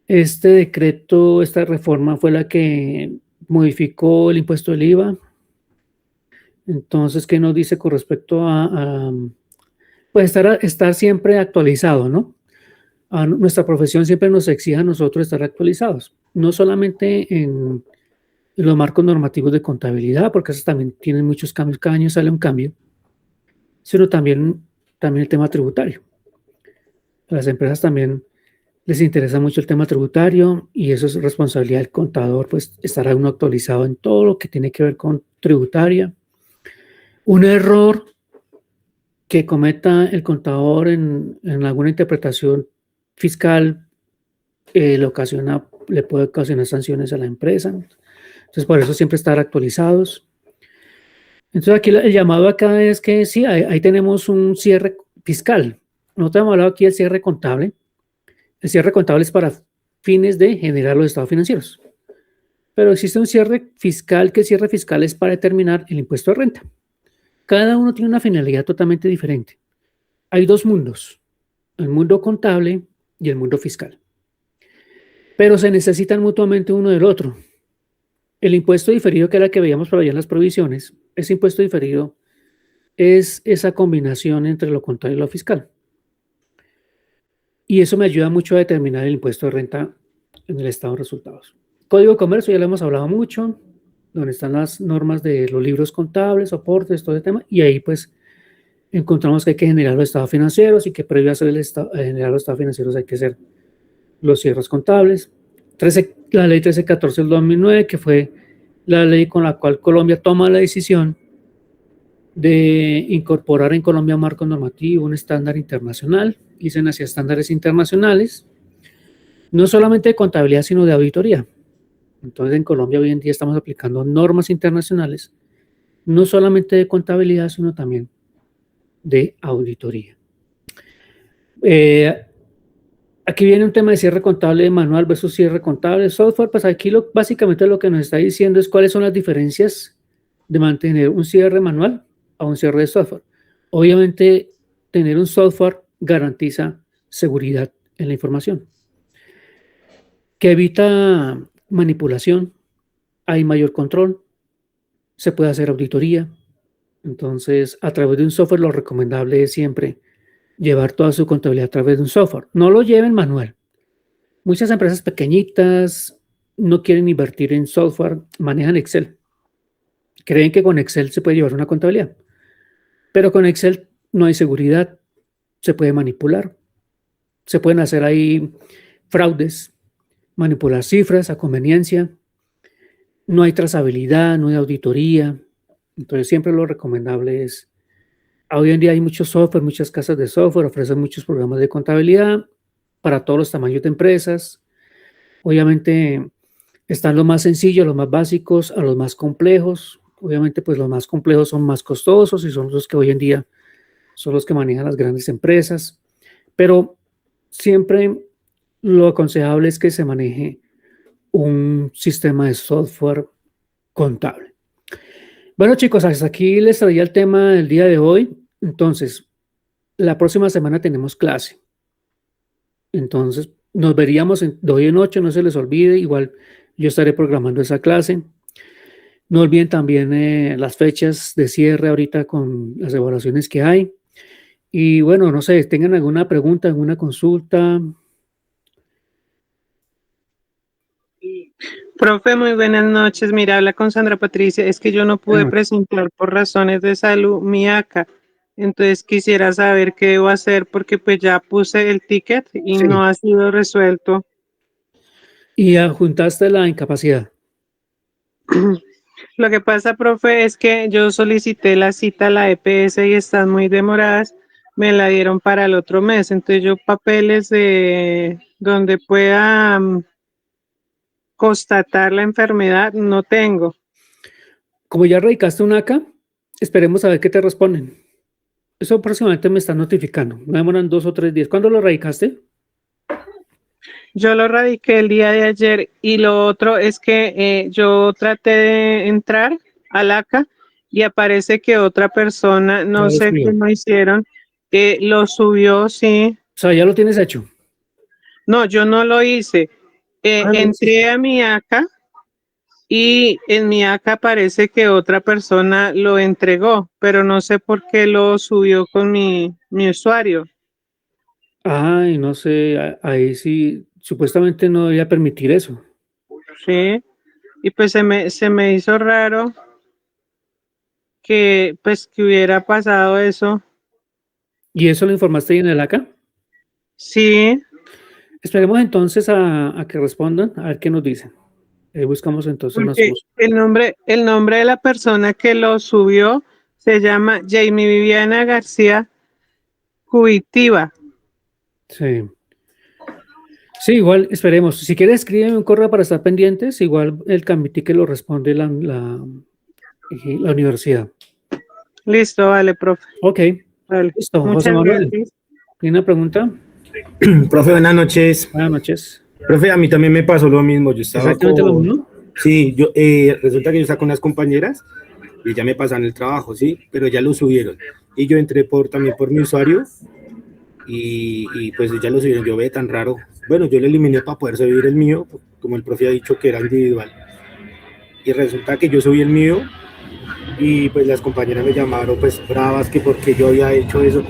S1: Este decreto, esta reforma fue la que modificó el impuesto del IVA. Entonces, ¿qué nos dice con respecto a pues estar siempre actualizado, ¿no? Nuestra profesión siempre nos exige a nosotros estar actualizados, no solamente en los marcos normativos de contabilidad, porque esos también tienen muchos cambios, cada año sale un cambio, sino también el tema tributario. A las empresas también les interesa mucho el tema tributario y eso es responsabilidad del contador, pues estar uno actualizado en todo lo que tiene que ver con tributaria. Un error que cometa el contador en alguna interpretación fiscal le puede ocasionar sanciones a la empresa. Entonces, por eso siempre estar actualizados. Entonces, aquí el llamado acá es que sí, ahí tenemos un cierre fiscal. Nosotros hemos hablado aquí del cierre contable. El cierre contable es para fines de generar los estados financieros. pero existe un cierre fiscal, que el cierre fiscal es para determinar el impuesto de renta. Cada uno tiene una finalidad totalmente diferente. Hay dos mundos, el mundo contable y el mundo fiscal, pero se necesitan mutuamente uno del otro. El impuesto diferido, que era el que veíamos por allá en las provisiones, ese impuesto diferido es esa combinación entre lo contable y lo fiscal. Y eso me ayuda mucho a determinar el impuesto de renta en el estado de resultados. Código de comercio, ya lo hemos hablado mucho, donde están las normas de los libros contables, soportes, todo ese tema, y ahí pues encontramos que hay que generar los estados financieros y que previo a hacer generar los estados financieros hay que hacer los cierres contables. La ley 1314 del 2009, que fue la ley con la cual Colombia toma la decisión de incorporar en Colombia un marco normativo, un estándar internacional, dicen hacia estándares internacionales, no solamente de contabilidad, sino de auditoría. Entonces, en Colombia hoy en día estamos aplicando normas internacionales, no solamente de contabilidad, sino también de auditoría. Aquí viene un tema de cierre contable manual versus cierre contable de software. Pues aquí básicamente lo que nos está diciendo es cuáles son las diferencias de mantener un cierre manual a un cierre de software. Obviamente, tener un software garantiza seguridad en la información, que evita manipulación, hay mayor control, se puede hacer auditoría. Entonces, a través de un software, lo recomendable es siempre llevar toda su contabilidad a través de un software. No lo lleven manual. Muchas empresas pequeñitas no quieren invertir en software, manejan Excel. Creen que con Excel se puede llevar una contabilidad, pero con Excel no hay seguridad, se puede manipular, se pueden hacer ahí fraudes, manipular cifras a conveniencia, no hay trazabilidad, no hay auditoría. Entonces siempre lo recomendable es, hoy en día hay mucho software, muchas casas de software ofrecen muchos programas de contabilidad para todos los tamaños de empresas. Obviamente están los más sencillos, los más básicos, a los más complejos. Obviamente pues los más complejos son más costosos y son los que hoy en día son los que manejan las grandes empresas. Pero siempre lo aconsejable es que se maneje un sistema de software contable. Bueno, chicos, hasta aquí les traía el tema del día de hoy. Entonces, la próxima semana tenemos clase. Entonces, nos veríamos de hoy en 8, no se les olvide. Igual yo estaré programando esa clase. No olviden también las fechas de cierre ahorita con las evaluaciones que hay. Y bueno, no sé, tengan alguna pregunta, alguna consulta.
S2: Profe, muy buenas noches. Mira, habla con Sandra Patricia. Es que yo no pude presentar por razones de salud mi ACA. Entonces quisiera saber qué debo hacer porque pues ya puse el ticket y
S1: Sí.
S2: no ha sido resuelto.
S1: Y adjuntaste la incapacidad.
S2: Lo que pasa, profe, es que yo solicité la cita a la EPS y están muy demoradas. Me la dieron para el otro mes. Entonces yo papeles de donde pueda constatar la enfermedad no tengo.
S1: Como ya radicaste un ACA, esperemos a ver qué te responden. Eso próximamente me están notificando. Me demoran 2 o 3 días. ¿Cuándo lo radicaste?
S2: Yo lo radiqué el día de ayer y lo otro es que yo traté de entrar al ACA y aparece que otra persona, no sé qué no hicieron, lo subió, sí.
S1: O sea, ya lo tienes hecho.
S2: No, yo no lo hice. Entré a mi ACA y en mi ACA parece que otra persona lo entregó, pero no sé por qué lo subió con mi usuario.
S1: Ay, no sé, ahí sí, supuestamente no debía permitir eso.
S2: Sí, y pues se me hizo raro que pues que hubiera pasado eso.
S1: ¿Y eso lo informaste ahí en el ACA?
S2: Sí.
S1: Esperemos entonces a que respondan, a ver qué nos dicen. Buscamos entonces una
S2: Porque
S1: solución.
S2: el nombre de la persona que lo subió se llama Jamie Viviana García Cuitiva.
S1: Sí. Sí, igual esperemos. Si quieres, escríbeme un correo para estar pendientes. Igual el Camitique lo responde la universidad.
S2: Listo, vale, profe.
S1: Ok,
S2: Vale.
S1: listo.
S2: Muchas
S1: José Manuel,
S2: gracias.
S1: ¿tiene una pregunta?
S3: Profe, buenas noches.
S1: Buenas noches.
S3: Profe, a mí también me pasó lo mismo. Yo estaba
S1: Exactamente lo mismo.
S3: Sí, resulta que yo saco unas compañeras y ya me pasan el trabajo, ¿sí? Pero ya lo subieron. Y yo entré también por mi usuario y pues ya lo subieron. Yo ve tan raro. Bueno, yo lo eliminé para poder subir el mío, como el profe ha dicho que era individual. Y resulta que yo subí el mío y pues las compañeras me llamaron pues bravas que porque yo había hecho eso.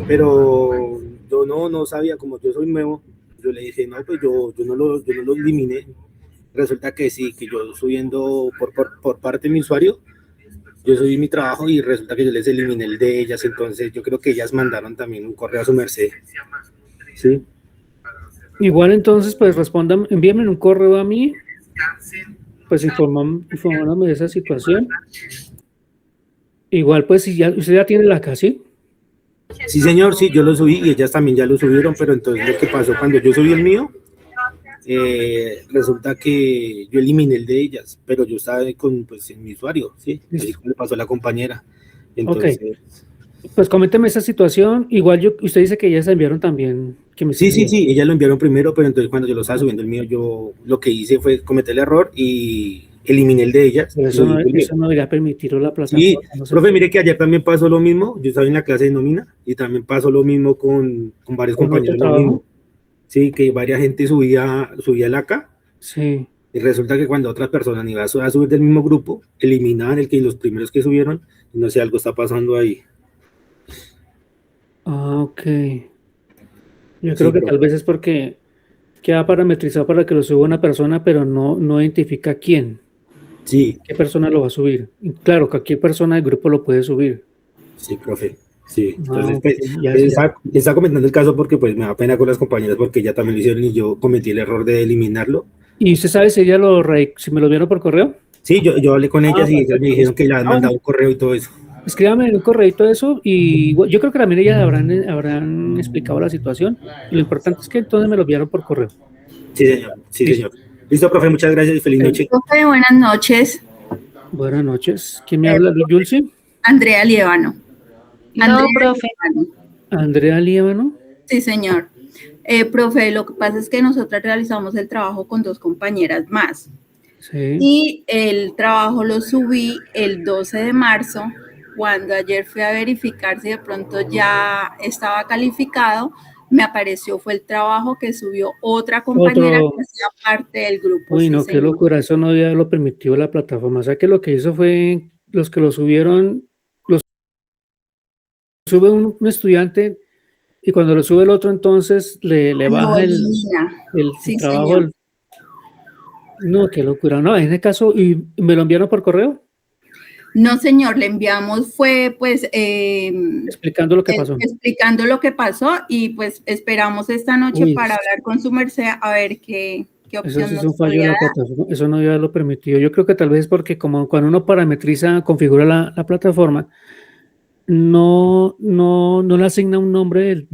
S3: Pero yo no sabía, como yo soy nuevo, yo le dije, no, pues yo no lo eliminé. Resulta que sí, que yo subiendo por parte de mi usuario, yo subí mi trabajo y resulta que yo les eliminé el de ellas, entonces yo creo que ellas mandaron también un correo a su merced. Sí.
S1: Igual entonces, pues respondan, envíenme un correo a mí, pues informándome de esa situación. Igual, pues si ya, usted ya tiene la casa, ¿sí?
S3: Sí, señor, sí, yo lo subí y ellas también ya lo subieron, pero entonces lo que pasó cuando yo subí el mío, resulta que yo eliminé el de ellas, pero yo estaba pues, en mi usuario, ¿sí? Así como le pasó a la compañera. Entonces,
S1: ok, pues coménteme esa situación. Igual usted dice que ellas enviaron también, que me
S3: sí,
S1: sirvió.
S3: ellas lo enviaron primero, pero entonces cuando yo lo estaba subiendo el mío, yo lo que hice fue cometer el error y eliminé el de ellas.
S1: Pero
S3: Y subí el mío.
S1: eso no debería permitirlo la
S3: Sí,
S1: plataforma. No sé
S3: profe,
S1: por qué.
S3: mire que ayer también pasó lo mismo. Yo estaba en la clase de nómina y también pasó lo mismo con varios
S1: ¿Con otro
S3: compañeros, lo mismo.
S1: trabajo?
S3: Sí, que varias gente subía el AK
S1: Sí.
S3: y resulta que cuando otras personas iban a subir del mismo grupo, eliminaban los primeros que subieron. No sé, algo está pasando ahí.
S1: Ah, ok. Yo
S3: Sí,
S1: creo que tal
S3: profe.
S1: vez es porque queda parametrizado para que lo suba una persona, pero no identifica quién,
S3: Sí,
S1: qué persona lo va a subir. Y claro, cualquier persona del grupo lo puede subir.
S3: sí, profe. Sí,
S1: Ah,
S3: entonces
S1: ok.
S3: pues, está comentando el caso porque pues me da pena con las compañeras porque ya también lo hicieron y yo cometí el error de eliminarlo.
S1: ¿Y usted sabe si si me lo vieron por correo?
S3: Sí, yo hablé con
S1: Ah,
S3: ellas y ellas me
S1: perfecto,
S3: dijeron
S1: listo.
S3: que ya han
S1: Ah, bueno,
S3: mandado un correo y todo eso.
S1: escríbame en un correo eso y yo creo que también ellas habrán explicado la situación. Y lo importante es que entonces me lo enviaron por correo.
S3: Sí, señor. Sí,
S1: Listo.
S3: señor. Listo, profe, muchas gracias y feliz
S1: Ok.
S3: noche.
S4: Profe, buenas noches.
S1: Buenas noches. ¿Quién me habla?
S4: Profe,
S1: ¿Yulsi?
S4: Andrea Lievano.
S2: No,
S4: Andrea
S2: profe.
S4: Lievano.
S1: ¿Andrea Líbano?
S4: Sí, señor. Profe, lo que pasa es que nosotras realizamos el trabajo con dos compañeras más.
S1: Sí.
S4: Y el trabajo lo subí el 12 de marzo. Cuando ayer fui a verificar si de pronto ya estaba calificado, me apareció fue el trabajo que subió otra compañera
S1: Otro.
S4: que hacía parte del grupo.
S1: Uy,
S4: Sí,
S1: no, qué
S4: señor.
S1: locura. Eso no ya lo permitió la plataforma. O sea que lo que hizo fue los que lo subieron, los sube un estudiante y cuando lo sube el otro, entonces le
S4: Lo
S1: baja
S4: elimina.
S1: el
S4: Sí,
S1: trabajo.
S4: señor.
S1: No, qué locura. No, en ese caso, ¿y me lo enviaron por correo?
S4: No, señor, le enviamos fue pues
S1: Explicando lo que pasó.
S4: explicando lo que pasó y pues esperamos esta noche
S1: Uy,
S4: para hablar con su merced a ver qué
S1: eso sí
S4: opción
S1: es un
S4: nos
S1: fallo de
S4: podía
S1: la
S4: dar.
S1: plataforma. Eso no ya lo permitió. Yo creo que tal vez porque como cuando uno parametriza, configura la plataforma, no le asigna un nombre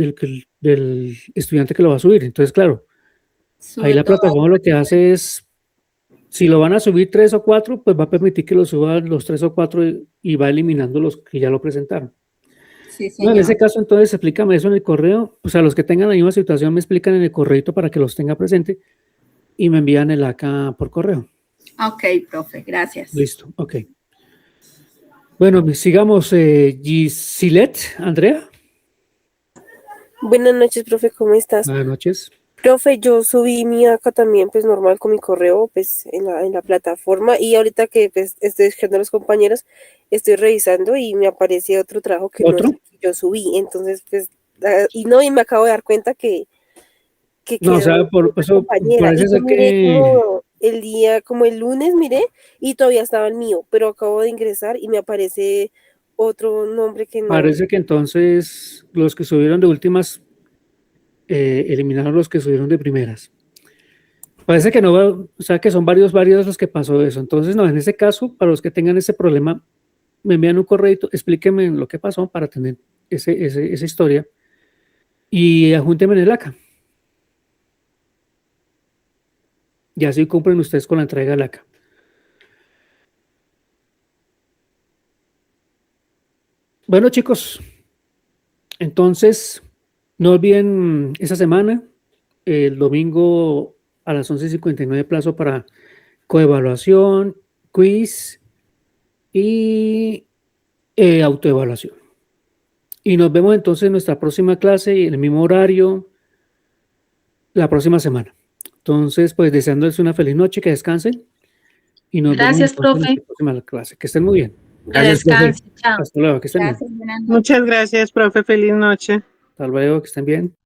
S1: del estudiante que lo va a subir. Entonces, claro, ahí
S4: Sube
S1: la
S4: todo.
S1: plataforma lo que hace es, si lo van a subir 3 o 4, pues va a permitir que lo suban los 3 o 4 y va eliminando los que ya lo presentaron.
S4: Sí,
S1: No, en ese
S4: señor.
S1: caso, entonces explícame eso en el correo. O sea, los que tengan la misma situación me explican en el correo para que los tenga presente y me envían el acá por correo.
S4: Ok, profe, gracias.
S1: Listo, ok. Bueno, sigamos. Gisilet, Andrea.
S5: Buenas noches, profe, ¿cómo estás?
S1: Buenas noches.
S5: Profe, yo subí mi acá también, pues normal con mi correo, pues en la plataforma y ahorita que pues, estoy escuchando a los compañeros, estoy revisando y me aparece otro trabajo que no es
S1: ¿Otro?
S5: el que yo subí, entonces pues, y no, y me acabo de dar cuenta que
S1: No, o sea,
S5: quedó
S1: por
S5: otra
S1: eso
S5: compañera
S1: parece
S5: y yo
S1: ser
S5: miré
S1: que
S5: como el día, como el lunes miré y todavía estaba el mío, pero acabo de ingresar y me aparece otro nombre que no.
S1: parece que entonces los que subieron de últimas eliminaron los que subieron de primeras. Parece que no, o sea, que son varios los que pasó eso. Entonces, no, en ese caso, para los que tengan ese problema, me envían un correo, explíquenme lo que pasó para tener esa historia y ajúntenme en el ACA. Y así cumplen ustedes con la entrega del ACA. Bueno, chicos, entonces, no olviden esa semana, el domingo a las 11:59 plazo para coevaluación, quiz y autoevaluación. Y nos vemos entonces en nuestra próxima clase y en el mismo horario la próxima semana. Entonces, pues deseándoles una feliz noche, que descansen y nos
S6: Gracias,
S1: vemos en
S6: profe.
S1: la próxima clase. Que estén muy bien.
S6: Que
S3: Gracias, profe.
S6: descanse. Chao.
S1: Hasta luego, que estén bien.
S4: Gracias, buenas noches.
S2: Muchas gracias, profe. Feliz noche.
S1: Hasta luego, que estén bien.